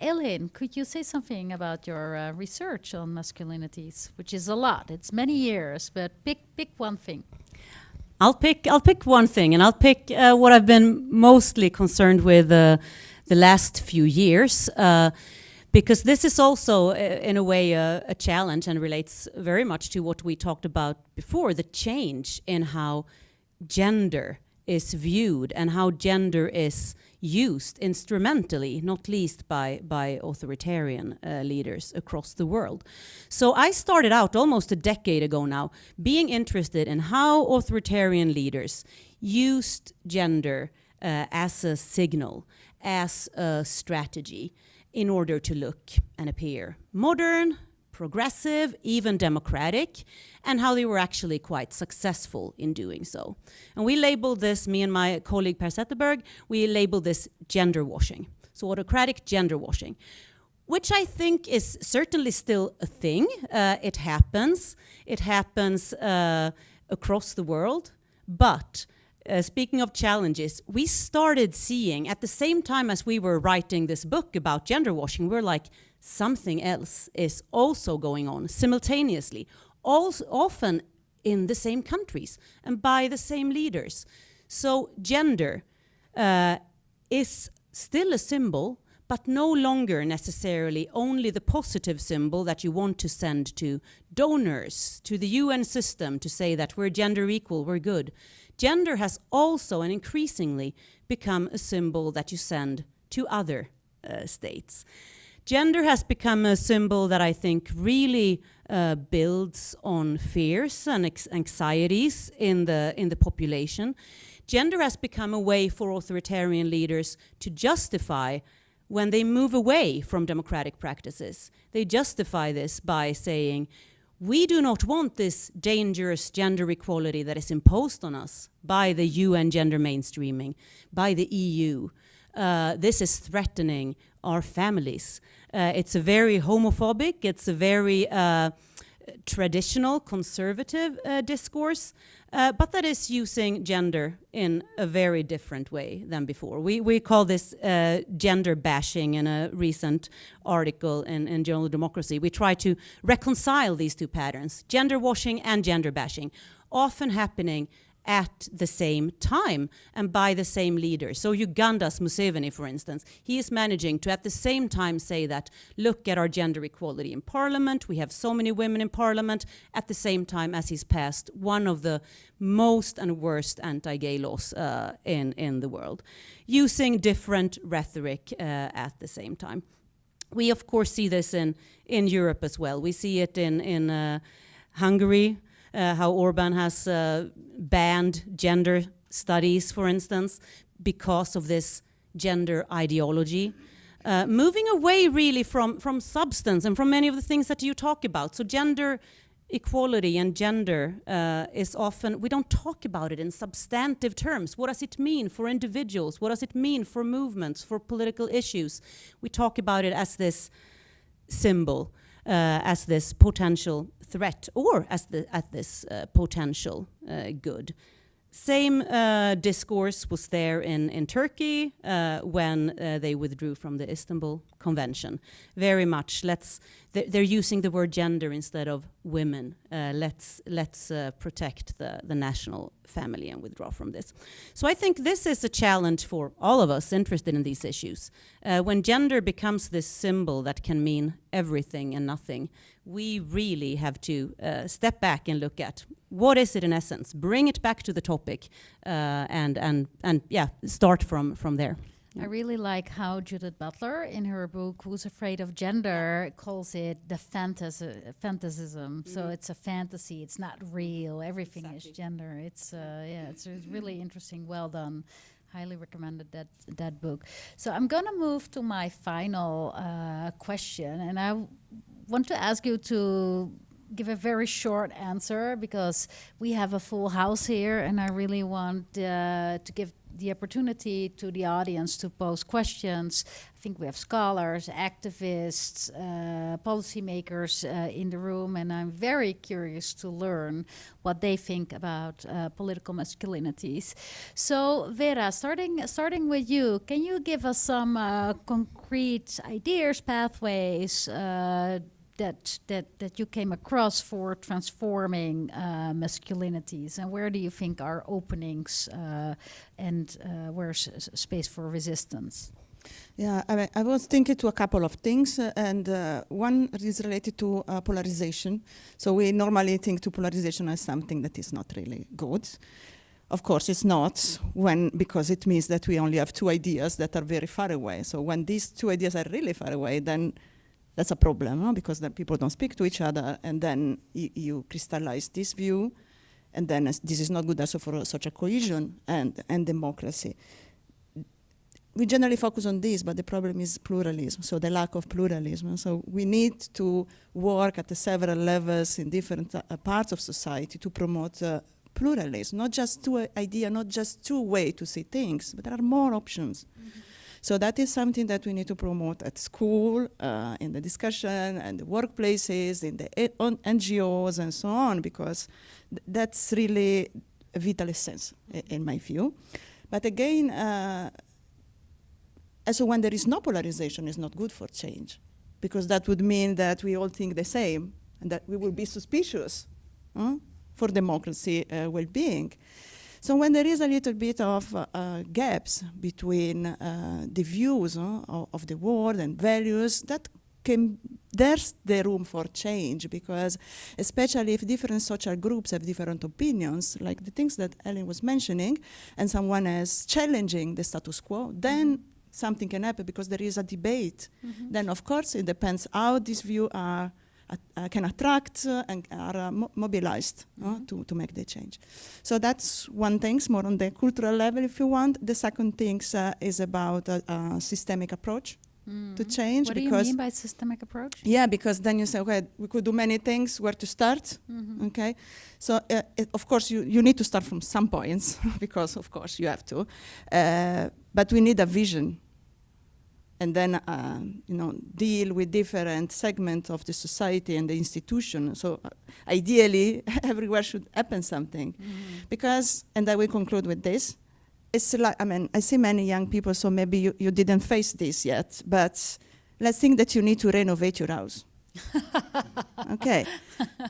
Elaine, could you say something about your research on masculinities, which is a lot? It's many years, but pick one thing. I'll pick one thing, and I'll pick what I've been mostly concerned with the last few years, because this is also, in a way, a challenge and relates very much to what we talked about before, the change in how gender is viewed and how gender is used instrumentally, not least by authoritarian leaders across the world. So I started out almost a decade ago now being interested in how authoritarian leaders used gender as a signal, as a strategy, in order to look and appear modern, progressive, even democratic, and how they were actually quite successful in doing so. And we labeled this, me and my colleague Per Zetterberg, we labeled this gender washing. So autocratic gender washing, which I think is certainly still a thing. It happens across the world, but speaking of challenges, we started seeing, at the same time as we were writing this book about gender washing, we're like, something else is also going on simultaneously, also often in the same countries and by the same leaders. So gender is still a symbol, but no longer necessarily only the positive symbol that you want to send to donors, to the UN system, to say that we're gender equal, we're good. Gender has also and increasingly become a symbol that you send to other states. Gender has become a symbol that I think really builds on fears and anxieties in the population. Gender has become a way for authoritarian leaders to justify when they move away from democratic practices. They justify this by saying, we do not want this dangerous gender equality that is imposed on us by the UN gender mainstreaming, by the EU. This is threatening our families. It's a very homophobic, it's a very traditional, conservative discourse, but that is using gender in a very different way than before. We call this gender bashing in a recent article in Journal of Democracy. We try to reconcile these two patterns, gender washing and gender bashing, often happening at the same time and by the same leader. So Uganda's Museveni, for instance, he is managing to at the same time say that, look at our gender equality in parliament, we have so many women in parliament, at the same time as he's passed one of the most and worst anti-gay laws in the world, using different rhetoric at the same time. We of course see this in Europe as well. We see it in Hungary, how Orban has banned gender studies, for instance, because of this gender ideology. Moving away really from substance and from many of the things that you talk about. So gender equality and gender is often, we don't talk about it in substantive terms. What does it mean for individuals? What does it mean for movements, for political issues? We talk about it as this symbol, as this potential threat, or as this potential good. Same discourse was there in Turkey when they withdrew from the Istanbul Convention. Very much, they're using the word gender instead of women. Let's protect the national family and withdraw from this. So I think this is a challenge for all of us interested in these issues. When gender becomes this symbol that can mean everything and nothing, we really have to step back and look at what is it in essence, bring it back to the topic, and start from there. I really like how Judith Butler, in her book "Who's Afraid of Gender," calls it the fantasism. So it's a fantasy; it's not real. Everything is gender. It's it's really interesting. Well done. Highly recommended that book. So I'm going to move to my final question, and I want to ask you to give a very short answer because we have a full house here, and I really want to give the opportunity to the audience to pose questions. I think we have scholars, activists, policymakers in the room, and I'm very curious to learn what they think about political masculinities. So Vera, starting with you, can you give us some concrete ideas, pathways, that you came across for transforming masculinities, and where do you think are openings and where's space for resistance? Yeah, I mean, I was thinking to a couple of things, and one is related to polarization. So we normally think to polarization as something that is not really good. Of course, it's not, because it means that we only have two ideas that are very far away. So when these two ideas are really far away, then that's a problem, huh? Because then people don't speak to each other, and then you crystallize this view, and then this is not good also for social cohesion and democracy. We generally focus on this, but the problem is pluralism, so the lack of pluralism. So we need to work at the several levels in different parts of society to promote pluralism, not just two ideas, not just two ways to see things, but there are more options. Mm-hmm. So that is something that we need to promote at school, in the discussion, and the workplaces, in the NGOs, and so on, because that's really a vital essence, in my view. But again, also when there is no polarization, it's not good for change, because that would mean that we all think the same, and that we will be suspicious for democracy well-being. So when there is a little bit of gaps between the views of the world and values, there's the room for change, because especially if different social groups have different opinions, like the things that Ellen was mentioning, and someone is challenging the status quo, then something can happen, because there is a debate. Mm-hmm. Then, of course, it depends how these views can attract and are mobilized to make the change. So that's one thing, more on the cultural level, if you want. The second thing is about a systemic approach to change. What do you mean by systemic approach? Yeah, because then you say, okay, we could do many things, where to start, okay? So, of course, you need to start from some points, because, of course, you have to. But we need a vision, and then deal with different segments of the society and the institution. So ideally, everywhere should happen something. Because, and I will conclude with this, it's like, I see many young people, so maybe you didn't face this yet, but let's think that you need to renovate your house. Okay,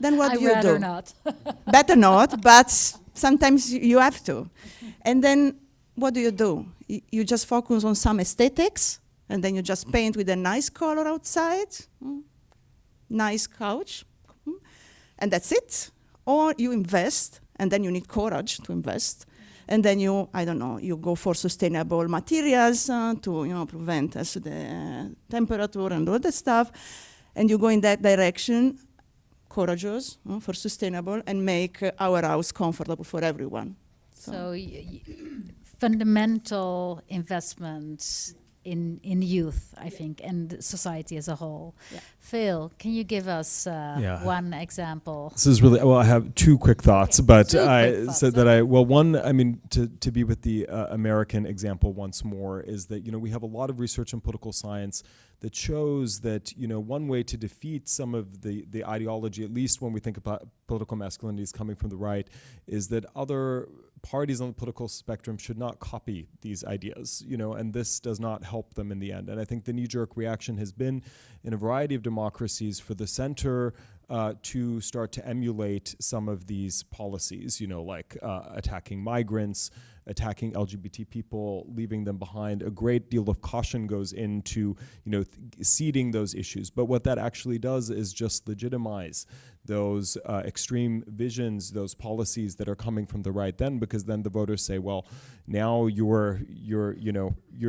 then what do you do? I'd rather not. Better not, but sometimes you have to. And then what do? You just focus on some aesthetics, and then you just paint with a nice color outside, nice couch, and that's it. Or you invest, and then you need courage to invest. And then you go for sustainable materials to prevent the temperature and all that stuff. And you go in that direction, courageous, for sustainable, and make our house comfortable for everyone. So fundamental investments in youth, I think, and society as a whole. Yeah. Phil, can you give us one example? This is really, well, I have two quick thoughts, but one, to be with the American example once more, is that, we have a lot of research in political science that shows that, one way to defeat some of the ideology, at least when we think about political masculinities coming from the right, is that other parties on the political spectrum should not copy these ideas, and this does not help them in the end. And I think the knee-jerk reaction has been in a variety of democracies for the center to start to emulate some of these policies, like attacking migrants, attacking LGBT people, leaving them behind. A great deal of caution goes into, seeding those issues. But what that actually does is just legitimize those extreme visions, those policies that are coming from the right then, because then the voters say, well, now you're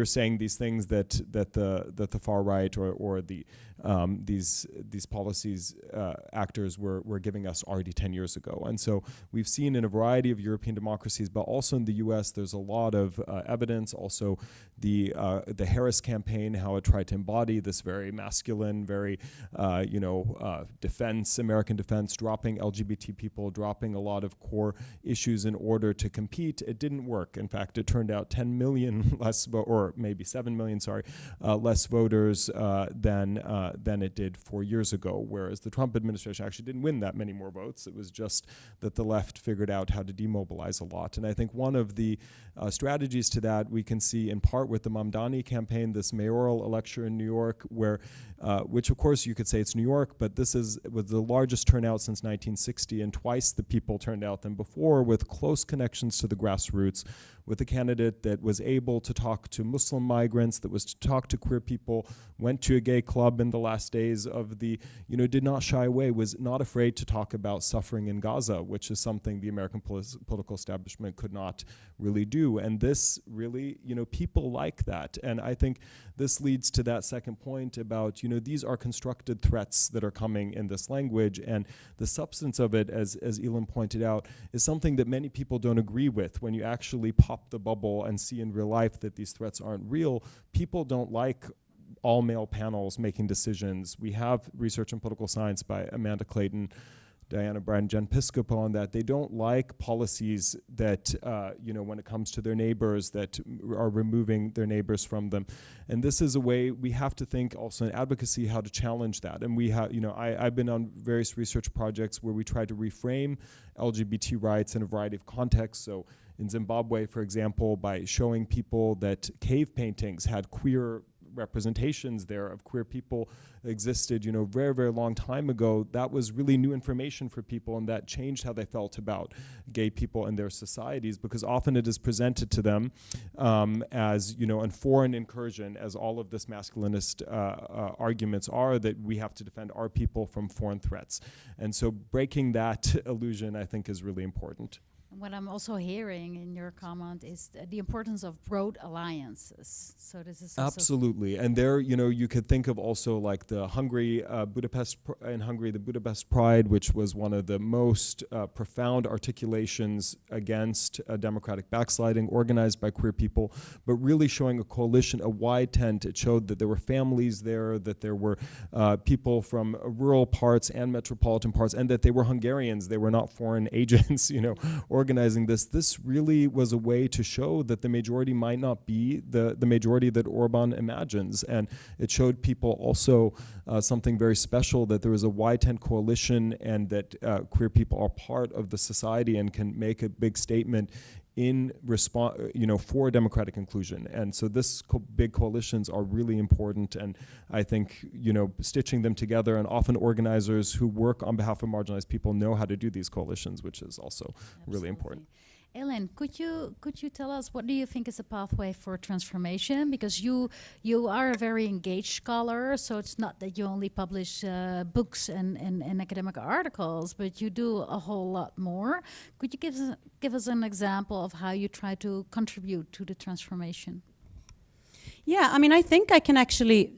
saying these things that the far right or these policies actors were giving us already 10 years ago. And so we've seen in a variety of European democracies, but also in the US, there's a lot of evidence. Also the Harris campaign, how it tried to embody this very masculine, very American defense, dropping LGBT people, dropping a lot of core issues in order to compete. It didn't work. In fact, it turned out 10 million less or maybe 7 million, less voters than it did 4 years ago, whereas the Trump administration actually didn't win that many more votes. It was just that the left figured out how to demobilize a lot. And I think one of the strategies to that we can see in part with the Mamdani campaign, this mayoral election in New York, where, which of course you could say it's New York, but this was the largest turnout since 1960, and twice the people turned out than before, with close connections to the grassroots, with a candidate that was able to talk to Muslim migrants, that was to talk to queer people, went to a gay club in the last days of the, did not shy away, was not afraid to talk about suffering in Gaza, which is something the American political establishment could not really do. And this really, people like that. And I think this leads to that second point about, these are constructed threats that are coming in this language, and the substance of it, as Elin pointed out, is something that many people don't agree with. When you actually pop the bubble and see in real life that these threats aren't real, people don't like all male panels making decisions. We have research in political science by Amanda Clayton, Diana Brand, Jen Piscopo on that. They don't like policies that, when it comes to their neighbors, that are removing their neighbors from them. And this is a way we have to think also in advocacy how to challenge that. And we have, I've been on various research projects where we try to reframe LGBT rights in a variety of contexts. So in Zimbabwe, for example, by showing people that cave paintings had queer representations there of queer people existed, very, very long time ago. That was really new information for people, and that changed how they felt about gay people in their societies, because often it is presented to them as, a foreign incursion, as all of this masculinist arguments are, that we have to defend our people from foreign threats. And so breaking that illusion, I think, is really important. What I'm also hearing in your comment is the importance of broad alliances. So this is absolutely, and there, you could think of also like the Hungary, the Budapest Pride, which was one of the most profound articulations against democratic backsliding, organized by queer people, but really showing a coalition, a wide tent. It showed that there were families there, that there were people from rural parts and metropolitan parts, and that they were Hungarians. They were not foreign agents, organizing this. This really was a way to show that the majority might not be the majority that Orban imagines. And it showed people also something very special, that there was a wide tent coalition, and that queer people are part of the society and can make a big statement in response, for democratic inclusion. And so this big coalitions are really important, and I think, stitching them together, and often organizers who work on behalf of marginalized people know how to do these coalitions, which is also really important. Elin, could you tell us, what do you think is a pathway for transformation? Because you are a very engaged scholar, so it's not that you only publish books and academic articles, but you do a whole lot more. Could you give us an example of how you try to contribute to the transformation? Yeah, I think I can actually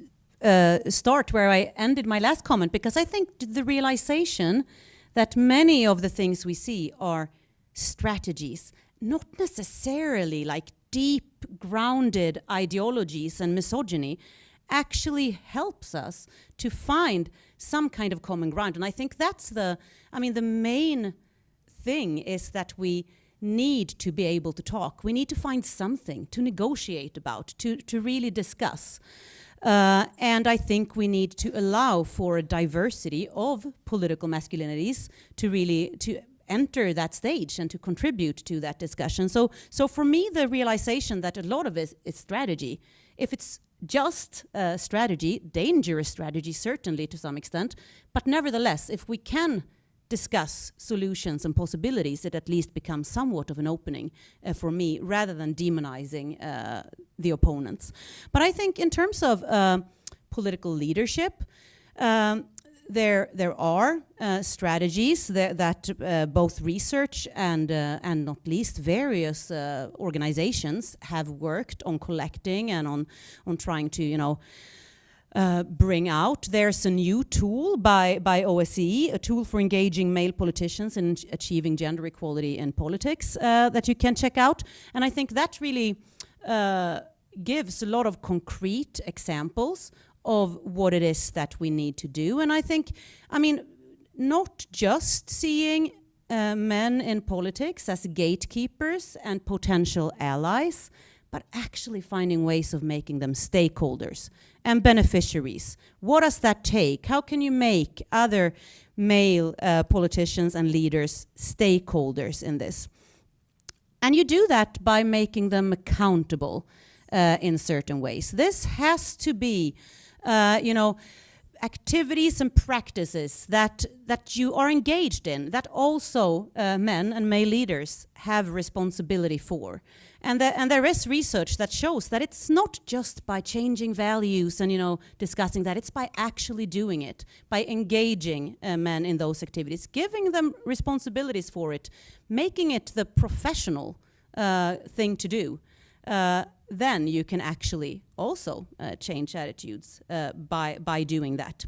start where I ended my last comment, because I think the realization that many of the things we see are strategies, not necessarily like deep grounded ideologies and misogyny, actually helps us to find some kind of common ground. And I think that's the main thing is that we need to be able to talk. We need to find something to negotiate about, to really discuss. And I think we need to allow for a diversity of political masculinities to enter that stage and to contribute to that discussion. So for me, the realization that a lot of it is strategy. If it's just strategy, dangerous strategy, certainly to some extent, but nevertheless, if we can discuss solutions and possibilities, it at least becomes somewhat of an opening for me, rather than demonizing the opponents. But I think in terms of political leadership, there are strategies that both research and not least various organizations have worked on collecting and on trying to bring out. There's a new tool by OSCE, a tool for engaging male politicians in achieving gender equality in politics, that you can check out. And I think that really gives a lot of concrete examples of what it is that we need to do. And I think, not just seeing men in politics as gatekeepers and potential allies, but actually finding ways of making them stakeholders and beneficiaries. What does that take? How can you make other male politicians and leaders stakeholders in this? And you do that by making them accountable in certain ways. This has to be, activities and practices that you are engaged in, that also men and male leaders have responsibility for. And there is research that shows that it's not just by changing values and discussing that, it's by actually doing it, by engaging men in those activities, giving them responsibilities for it, making it the professional thing to do. Then you can actually also change attitudes by doing that.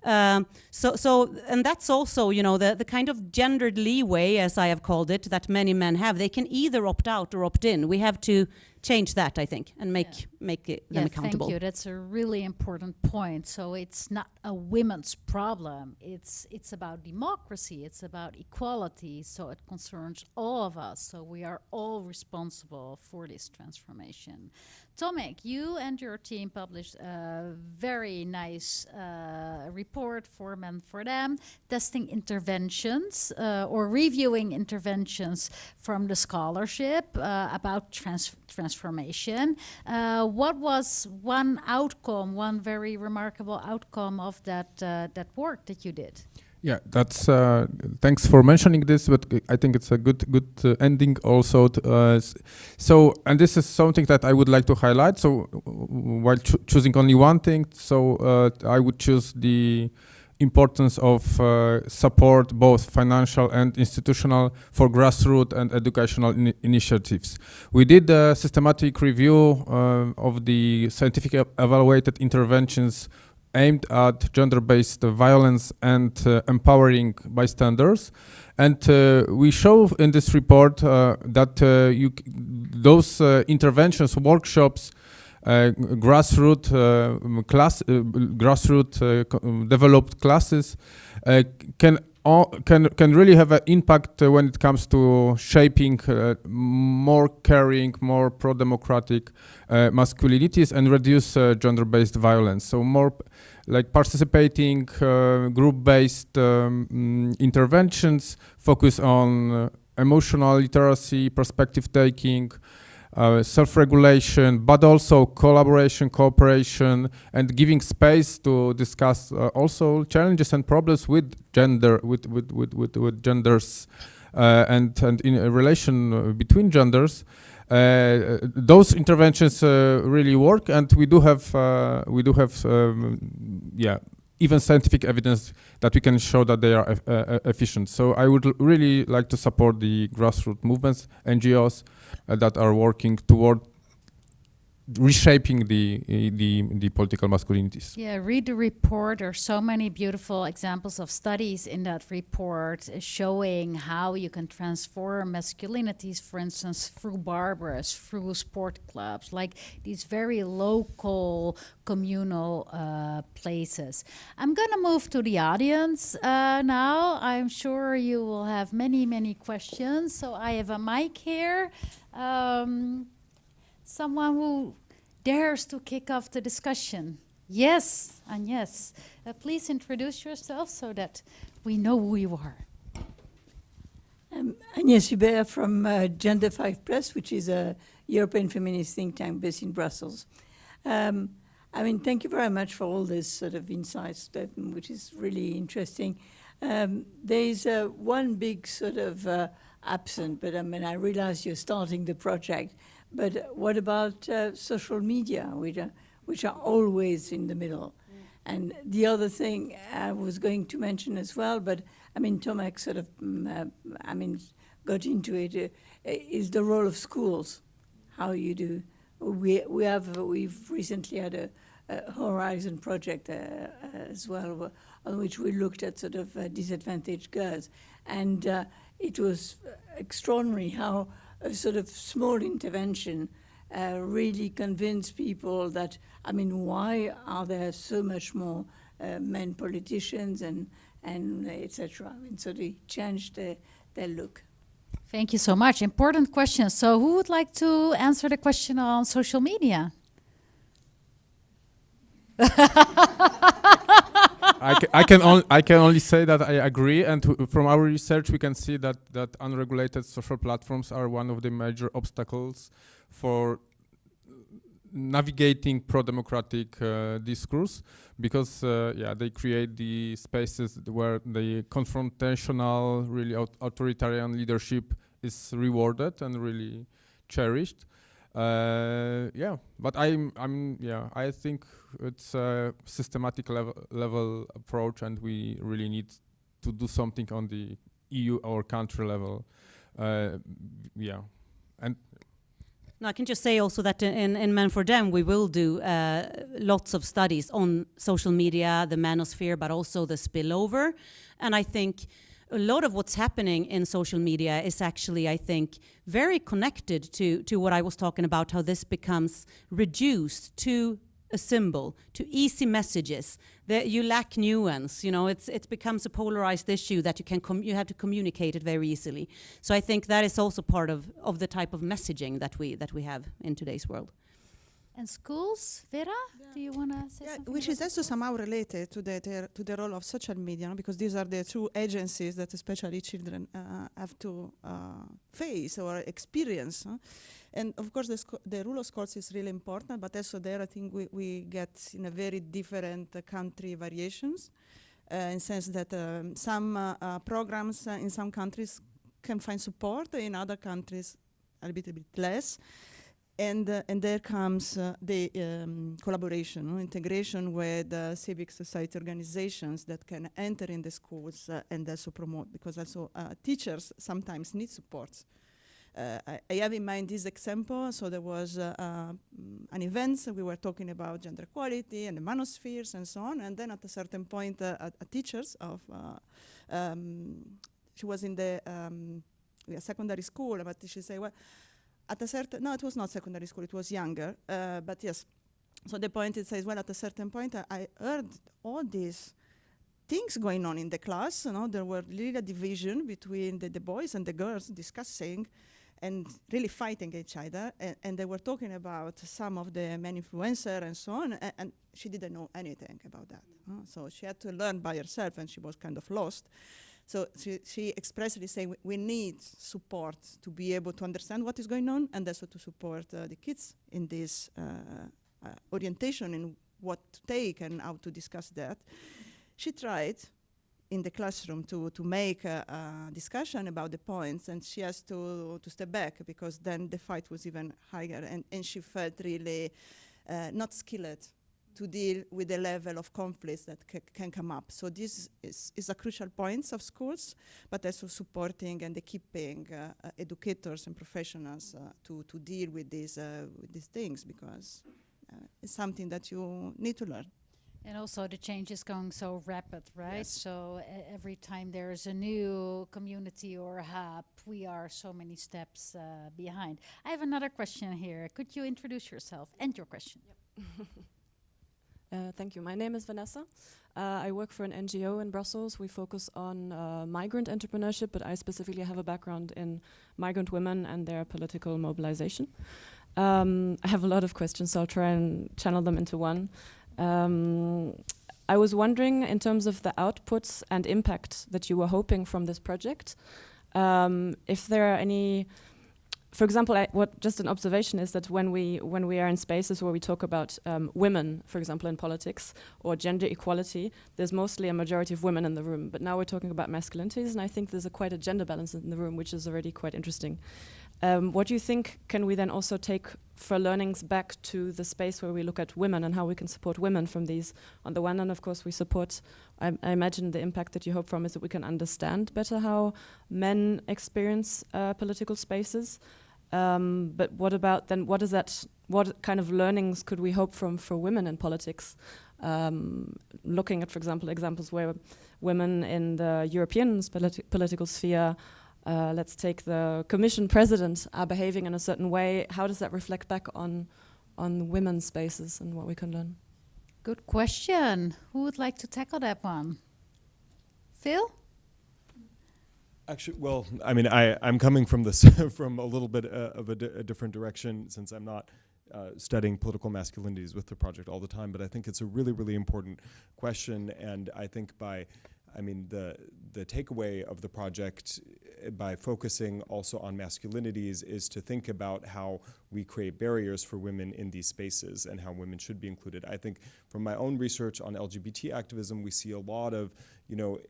And that's also, the kind of gendered leeway, as I have called it, that many men have. They can either opt out or opt in. We have to change that, I think, and make them accountable. Thank you. That's a really important point. So it's not a women's problem. It's about democracy. It's about equality. So it concerns all of us. So we are all responsible for this transformation. Tomek, you and your team published a very nice report for Men for Them, testing interventions or reviewing interventions from the scholarship about transformation. What was one outcome, one very remarkable outcome of that work that you did? Yeah, that's thanks for mentioning this, but I think it's a good ending also. And this is something that I would like to highlight. So while choosing only one thing, I would choose the importance of support, both financial and institutional, for grassroots and educational initiatives. We did a systematic review of the scientific evaluated interventions aimed at gender-based violence and empowering bystanders. And we show in this report that those interventions, workshops, grassroots developed classes can really have an impact when it comes to shaping more caring, more pro-democratic masculinities and reduce gender-based violence. So more like participating group-based interventions focus on emotional literacy, perspective taking, self-regulation, but also collaboration, cooperation, and giving space to discuss also challenges and problems with gender, with genders, and in a relation between genders. Those interventions really work, and we do have even scientific evidence that we can show that they are efficient. So I would really like to support the grassroots movements, NGOs that are working toward reshaping the political masculinities. Yeah, read the report. There are so many beautiful examples of studies in that report showing how you can transform masculinities, for instance, through barberas, through sport clubs, like these very local, communal places. I'm going to move to the audience now. I'm sure you will have many, many questions. So I have a mic here. Someone who dares to kick off the discussion. Yes, Agnes. Please introduce yourself so that we know who you are. Agnès Hubert from Gender 5 Plus, which is a European feminist think tank based in Brussels. Thank you very much for all this sort of insights, which is really interesting. There's one big sort of absent, but I realize you're starting the project. But what about social media, which are always in the middle? And the other thing I was going to mention as well, but Tomek sort of, got into it, is the role of schools. How you do? We've recently had a Horizon project as well, on which we looked at sort of disadvantaged girls, and it was extraordinary how a sort of small intervention really convinced people that, why are there so much more men politicians and etc. So they changed their look. Thank you so much. Important question. So who would like to answer the question on social media? I can only say that I agree, and from our research we can see that unregulated social platforms are one of the major obstacles for navigating pro-democratic discourse, because they create the spaces where the confrontational, really authoritarian leadership is rewarded and really cherished. But I think it's a systematic level approach, and we really need to do something on the EU or country level. And No, I can just say also that in Men for Dem we will do lots of studies on social media, the manosphere, but also the spillover. And I think a lot of what's happening in social media is actually, I think, very connected to what I was talking about, how this becomes reduced to a symbol, to easy messages, that you lack nuance. It becomes a polarized issue that you have to communicate it very easily. So I think that is also part of the type of messaging that we have in today's world. And schools, Vera, do you want to say something? Which is also somehow related to the role of social media, because these are the two agencies that especially children have to face or experience. And of course, the role of schools is really important, but also there I think we get in a very different country variations, in the sense that some programs in some countries can find support, in other countries a little bit less. And there comes the collaboration, integration with civic society organizations that can enter in the schools and also promote, because also teachers sometimes need support. I have in mind this example. So there was an event, we were talking about gender equality and the manospheres and so on, and then at a certain point a teachers of, she was in the secondary school, but she said, well, at a certain, no, it was not secondary school, it was younger, but yes. So the point, it says, well, at a certain point, I heard all these things going on in the class. There were really a division between the boys and the girls discussing and really fighting each other. And they were talking about some of the men influencers and so on, and she didn't know anything about that. So she had to learn by herself, and she was kind of lost. So she expressly said, we need support to be able to understand what is going on, and also to support the kids in this orientation in what to take and how to discuss that. She tried in the classroom to make a discussion about the points, and she has to step back, because then the fight was even higher, and she felt really not skilled to deal with the level of conflicts that can come up. So this is a crucial point of schools, but also supporting and keeping educators and professionals to deal with these things, because it's something that you need to learn. And also the change is going so rapid, right? Yes. So every time there's a new community or a hub, we are so many steps behind. I have another question here. Could you introduce yourself and your question? Yep. Thank you. My name is Vanessa. I work for an NGO in Brussels. We focus on migrant entrepreneurship, but I specifically have a background in migrant women and their political mobilization. I have a lot of questions, so I'll try and channel them into one. I was wondering, in terms of the outputs and impact that you were hoping from this project, if there are any. For example, just an observation is that when we are in spaces where we talk about women, for example, in politics, or gender equality, there's mostly a majority of women in the room. But now we're talking about masculinities, and I think there's quite a gender balance in the room, which is already quite interesting. What do you think can we then also take for learnings back to the space where we look at women and how we can support women from these? On the one hand, of course, we support, I imagine the impact that you hope from is that we can understand better how men experience political spaces. But what about then, what kind of learnings could we hope from for women in politics? Looking at, for example, examples where women in the European political sphere, let's take the Commission president, are behaving in a certain way. How does that reflect back on women's spaces and what we can learn? Good question. Who would like to tackle that one? Phil? Actually, well, I mean, I'm coming from this from a little bit of a different direction, since I'm not studying political masculinities with the project all the time, but I think it's a really, really important question, and I think the takeaway of the project, by focusing also on masculinities, is to think about how we create barriers for women in these spaces and how women should be included. I think from my own research on LGBT activism, we see a lot of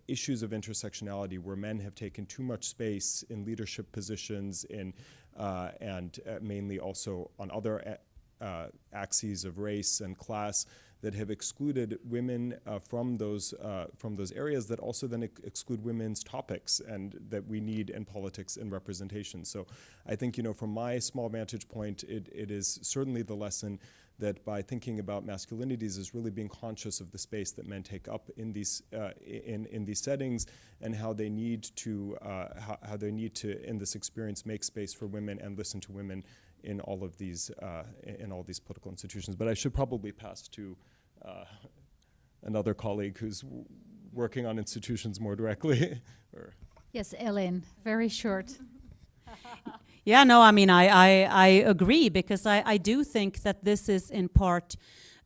issues of intersectionality where men have taken too much space in leadership positions and mainly also on other axes of race and class that have excluded women from those areas, that also then exclude women's topics and that we need in politics and representation. So I think, from my small vantage point, it is certainly the lesson that by thinking about masculinities is really being conscious of the space that men take up in these in these settings, and how they need to in this experience make space for women and listen to women in all of these political institutions. But I should probably pass to another colleague who's working on institutions more directly. Yes, Ellen, very short. Yeah, no, I mean, I agree, because I do think that this is in part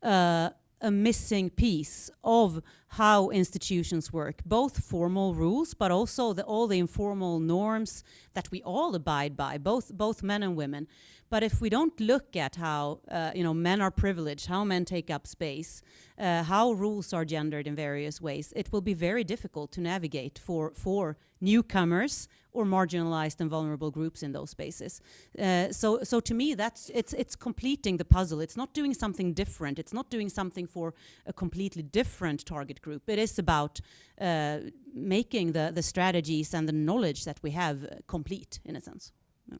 a missing piece of how institutions work, both formal rules, but also all the informal norms that we all abide by, both men and women. But if we don't look at how men are privileged, how men take up space, how rules are gendered in various ways, it will be very difficult to navigate for newcomers or marginalized and vulnerable groups in those spaces. So to me, it's completing the puzzle. It's not doing something different. It's not doing something for a completely different target group. It is about making the strategies and the knowledge that we have complete, in a sense. Yeah.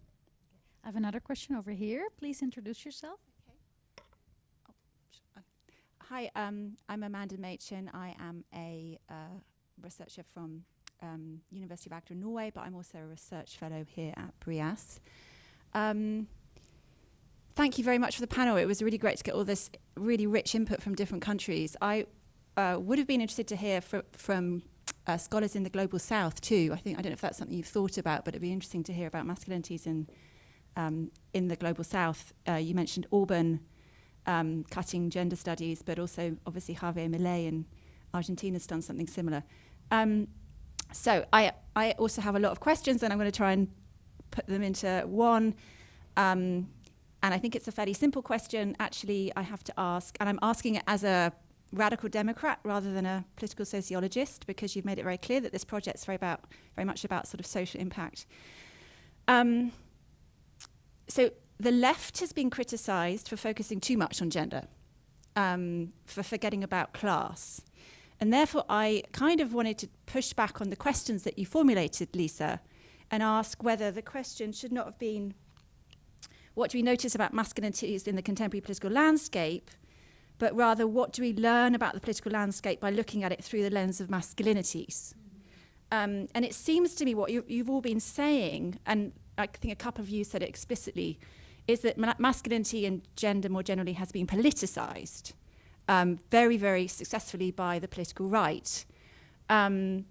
I have another question over here. Please introduce yourself. Hi, I'm Amanda Machin. I am a researcher from University of Agder, Norway, but I'm also a research fellow here at BRIAS. Thank you very much for the panel. It was really great to get all this really rich input from different countries. I would have been interested to hear from scholars in the Global South too. I don't know if that's something you've thought about, but it'd be interesting to hear about masculinities in the Global South. You mentioned Auburn cutting gender studies, but also obviously Javier Milei in Argentina has done something similar. So I also have a lot of questions, and I'm going to try and put them into one. And I think it's a fairly simple question, actually, I have to ask. And I'm asking it as a radical Democrat rather than a political sociologist, because you've made it very clear that this project's very much about sort of social impact. So the left has been criticized for focusing too much on gender, for forgetting about class. And therefore, I kind of wanted to push back on the questions that you formulated, Lisa, and ask whether the question should not have been, what do we notice about masculinities in the contemporary political landscape, but rather, what do we learn about the political landscape by looking at it through the lens of masculinities? And it seems to me what you've all been saying, and I think a couple of you said it explicitly, is that masculinity and gender more generally has been politicized very, very successfully by the political right. And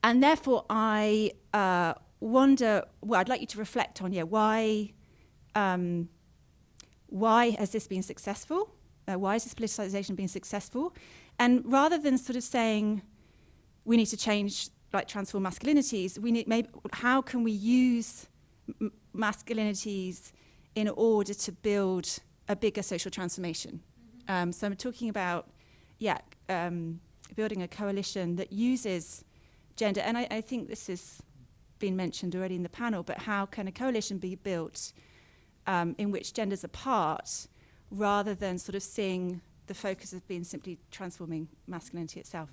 therefore, I wonder, well, I'd like you to reflect on, why has this been successful? Why has this politicization been successful? And rather than sort of saying we need to change, like transform masculinities, we need how can we use masculinities in order to build a bigger social transformation? So I'm talking about, building a coalition that uses gender, and I think this has been mentioned already in the panel, but how can a coalition be built in which genders are part, rather than sort of seeing the focus of being simply transforming masculinity itself?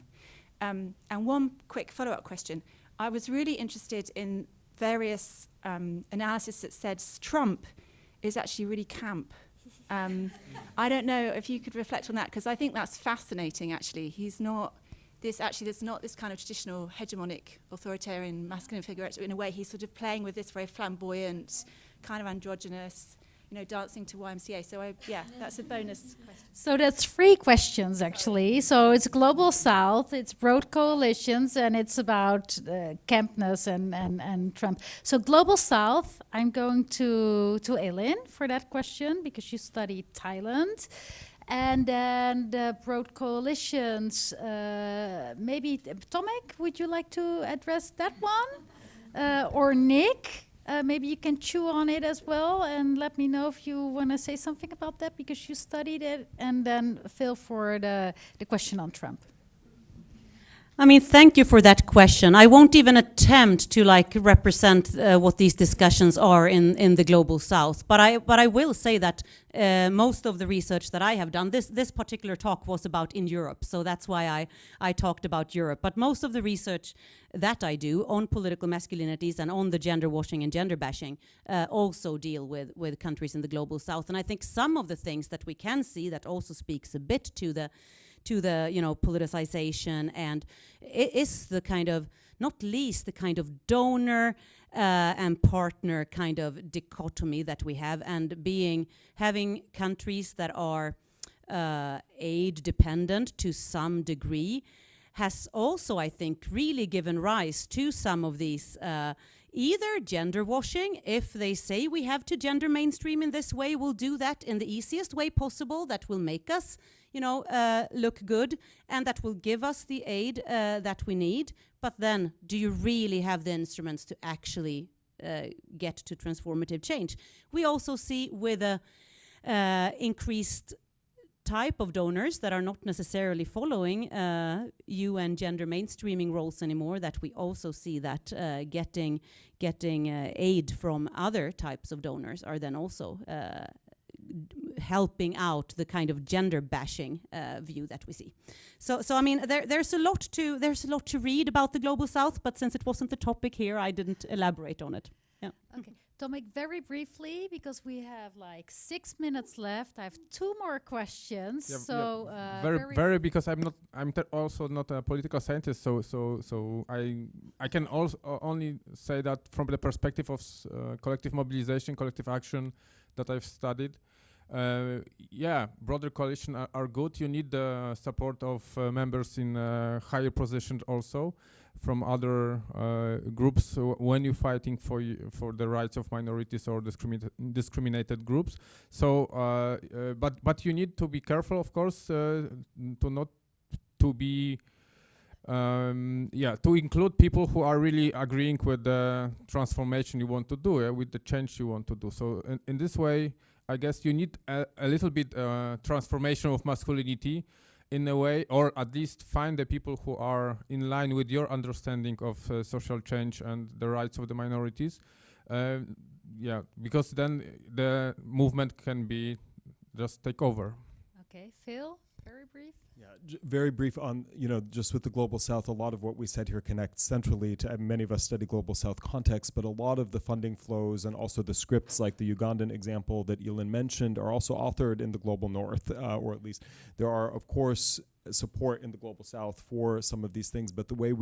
And one quick follow-up question. I was really interested in various analysis that said Trump is actually really camp. I don't know if you could reflect on that, because I think that's fascinating, actually. He's not this, actually, there's not this kind of traditional hegemonic authoritarian masculine figure. In a way, he's sort of playing with this very flamboyant, kind of androgynous, dancing to YMCA. So that's a bonus question. So that's 3 questions actually. So it's Global South, it's broad coalitions, and it's about campness and Trump. So Global South, I'm going to Elin for that question because you studied Thailand. And then the broad coalitions, maybe Tomek, would you like to address that one? Or Nick? Maybe you can chew on it as well and let me know if you want to say something about that because you studied it, and then Phil for the question on Trump. I mean, thank you for that question. I won't even attempt to represent what these discussions are in the Global South, but I will say that most of the research that I have done, this particular talk was about in Europe, so that's why I talked about Europe. But most of the research that I do on political masculinities and on the gender washing and gender bashing also deal with countries in the Global South. And I think some of the things that we can see that also speaks a bit to the politicization, and it is the kind of, not least the kind of donor and partner kind of dichotomy that we have, and having countries that are aid dependent to some degree has also, I think, really given rise to some of these either gender washing. If they say we have to gender mainstream in this way, we'll do that in the easiest way possible that will make us look good and that will give us the aid that we need. But then, do you really have the instruments to actually get to transformative change? We also see with a increased type of donors that are not necessarily following UN gender mainstreaming roles anymore, that we also see that getting aid from other types of donors are then also helping out the kind of gender bashing view that we see. So I mean, there's a lot to read about the Global South, but since it wasn't the topic here, I didn't elaborate on it. Yeah. Okay, Tomek, very briefly, because we have 6 minutes left. I have 2 more questions. Yeah, so very because I'm also not a political scientist, so I can also only say that from the perspective of collective mobilization, collective action that I've studied. Broader coalition are good. You need the support of members in higher positions also from other groups when you're fighting for the rights of minorities or discriminated groups. So, but you need to be careful, of course, to include people who are really agreeing with the transformation you want to do, with the change you want to do. So in this way, I guess you need a little bit transformation of masculinity in a way, or at least find the people who are in line with your understanding of social change and the rights of the minorities. Because then the movement can be just take over. Okay, Phil, very brief. Yeah, very brief on, just with the Global South, a lot of what we said here connects centrally to, many of us study Global South context, but a lot of the funding flows and also the scripts, like the Ugandan example that Elin mentioned, are also authored in the Global North, or at least there are, of course, support in the Global South for some of these things, but the way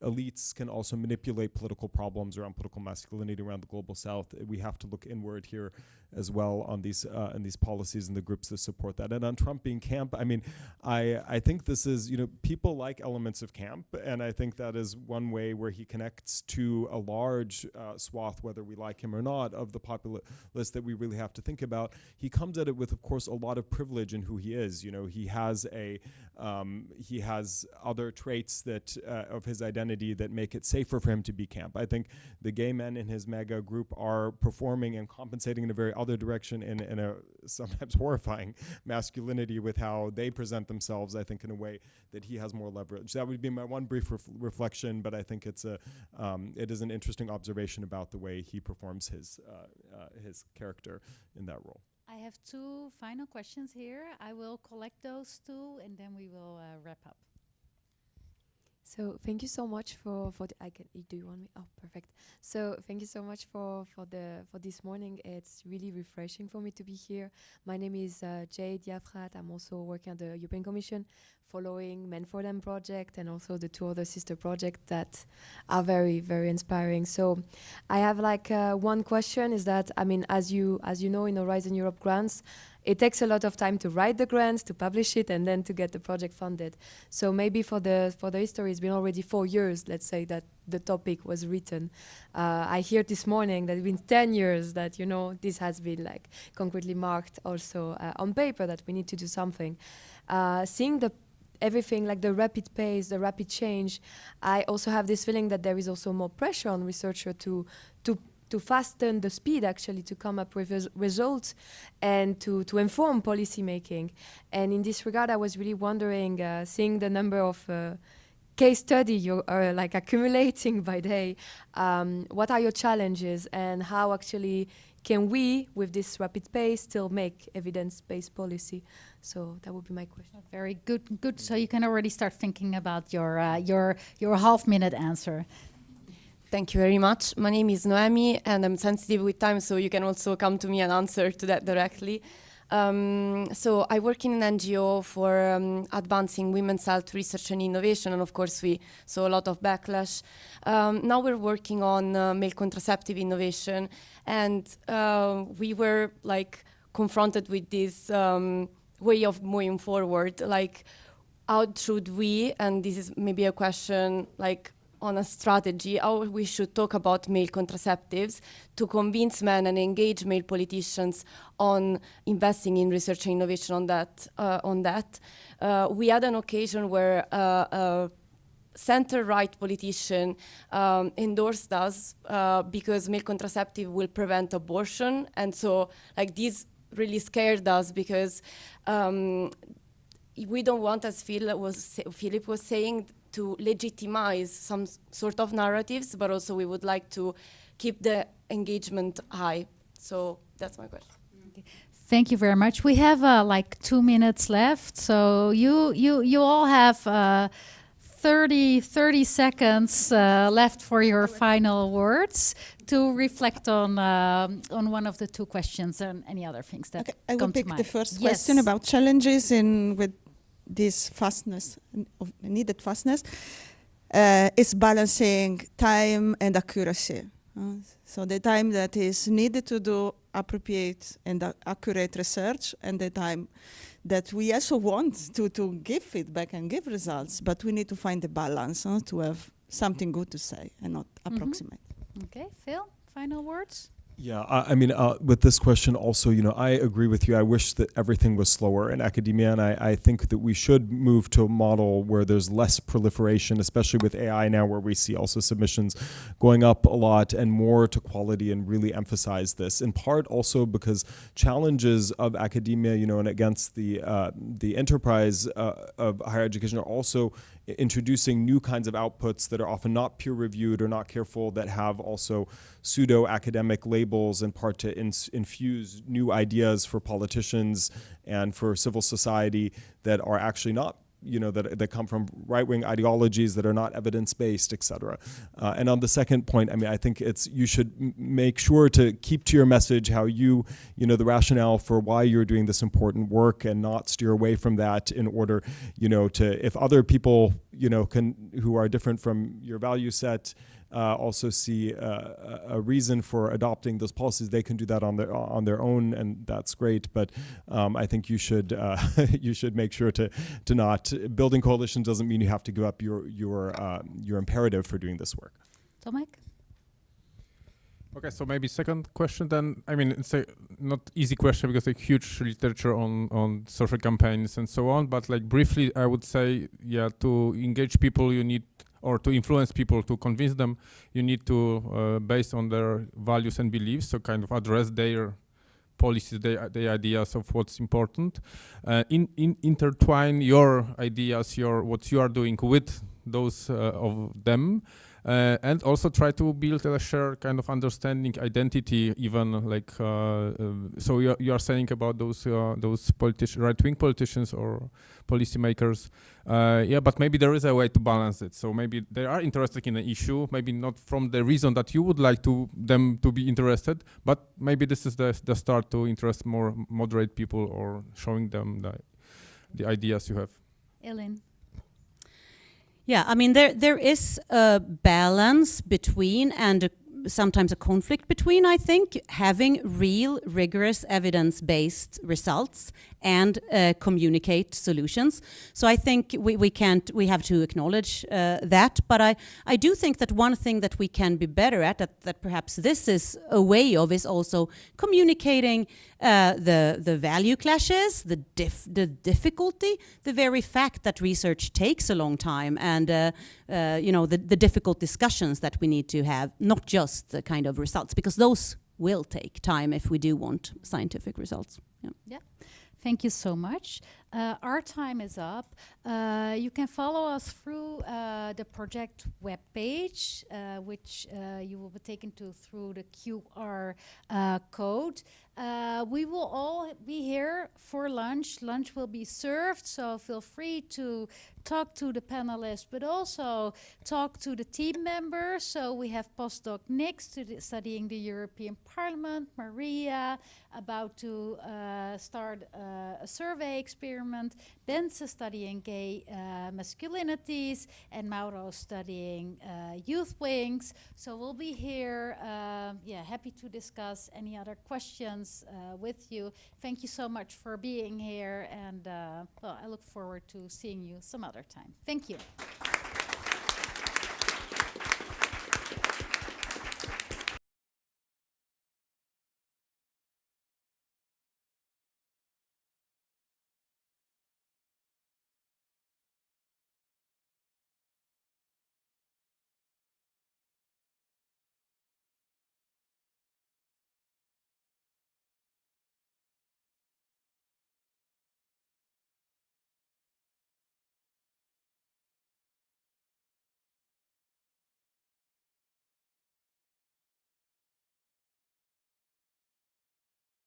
elites can also manipulate political problems around political masculinity around the Global South, we have to look inward here as well on these and these policies and the groups that support that. And on Trump being camp, I mean, I think this is, people like elements of camp, and I think that is one way where he connects to a large swath, whether we like him or not, of the populace that we really have to think about. He comes at it with, of course, a lot of privilege in who he is. He has other traits that of his identity that make it safer for him to be camp. I think the gay men in his mega group are performing and compensating in a very other direction in a sometimes horrifying masculinity with how they present themselves, I think, in a way that he has more leverage. That would be my one brief reflection, but I think it is an interesting observation about the way he performs his character in that role. I have 2 final questions here. I will collect those 2 and then we will wrap up. So thank you so much for the. Do you want me? Oh, perfect. So thank you so much for this morning. It's really refreshing for me to be here. My name is Jade Yafrat. I'm also working at the European Commission, following Men for Them project and also the two other sister projects that are very, very inspiring. So I have like one question is that, I mean, as you know, in Horizon Europe grants, it takes a lot of time to write the grants, to publish it, and then to get the project funded. So maybe for the history, it's been already 4 years, let's say, that the topic was written. I hear this morning that it's been 10 years that, you know, this has been like concretely marked also on paper that we need to do something. Seeing everything like the rapid pace, the rapid change, I also have this feeling that there is also more pressure on researchers to fasten the speed actually to come up with results and to inform policy making. And in this regard, I was really wondering, seeing the number of case study you are like accumulating by day, what are your challenges and how actually can we, with this rapid pace, still make evidence-based policy? So that would be my question. Very good. Good. So you can already start thinking about your half-minute answer. Thank you very much. My name is Noemi, and I'm sensitive with time, so you can also come to me and answer to that directly. So I work in an NGO for advancing women's health research and innovation, and of course we saw a lot of backlash. Now we're working on male contraceptive innovation, and we were like confronted with this way of moving forward. Like, how should we, and this is maybe a question like on a strategy, how we should talk about male contraceptives to convince men and engage male politicians on investing in research and innovation on that. We had an occasion where a center-right politician endorsed us because male contraceptive will prevent abortion. And so like this really scared us because we don't want, as Philip was saying, to legitimize some sort of narratives, but also we would like to keep the engagement high. So that's my question. Okay. Thank you very much. We have like 2 minutes left, so you all have 30 seconds left for your final words to reflect on one of the two questions and any other things that I will come to pick mind. the first Yes. question about challenges with this fastness, of needed fastness, is balancing time and accuracy. So the time that is needed to do appropriate and accurate research, and the time that we also want to give feedback and give results, but we need to find the balance to have something good to say and not approximate. Okay, Phil, final words? Yeah, I mean, with this question also, you know, I agree with you. I wish that everything was slower in academia, and I think that we should move to a model where there's less proliferation, especially with AI now, where we see also submissions going up a lot, and more to quality, and really emphasize this. In part also because challenges of academia, you know, and against the enterprise of higher education are also introducing new kinds of outputs that are often not peer-reviewed or not careful, that have also pseudo-academic labels, in part to infuse new ideas for politicians and for civil society that are actually not, you know, that come from right-wing ideologies that are not evidence-based, et cetera. And on the second point, I mean, I think you should make sure to keep to your message how you know, the rationale for why you're doing this important work, and not steer away from that in order, you know, to, if other people, you know, who are different from your value set, also see a reason for adopting those policies, they can do that on their own, and that's great. But I think you should make sure to not, building coalitions doesn't mean you have to give up your imperative for doing this work. Tomek? Okay, so maybe second question then. I mean, it's a not easy question because a huge literature on social campaigns and so on. But like briefly, I would say, yeah, to engage people, you need, or to influence people, to convince them, you need to, based on their values and beliefs, so kind of address their policies, their ideas of what's important. Intertwine your ideas, what you are doing with those of them, and also try to build a shared kind of understanding, identity, even like so you are saying about those right-wing politicians or policymakers. Yeah, but maybe there is a way to balance it. So maybe they are interested in an issue, maybe not from the reason that you would like them to be interested, but maybe this is the start to interest more moderate people or showing them the ideas you have. Ellen. Yeah, I mean, there is a balance between and sometimes a conflict between, I think, having real, rigorous, evidence-based results and communicate solutions. So I think we have to acknowledge that. But I do think that one thing that we can be better at, that perhaps this is a way of, is also communicating the value clashes, the difficulty, the very fact that research takes a long time, and the difficult discussions that we need to have, not just the kind of results, because those will take time if we do want scientific results. Yeah. Thank you so much. Our time is up. You can follow us through the project webpage, which you will be taken to through the QR code. We will all be here for lunch. Lunch will be served, so feel free to talk to the panelists, but also talk to the team members. So we have postdoc Nick studying the European Parliament, Maria about to start a survey experiment, Benze studying gay masculinities, and Mauro studying youth wings. So we'll be here, happy to discuss any other questions with you. Thank you so much for being here, and I look forward to seeing you some other time. Thank you.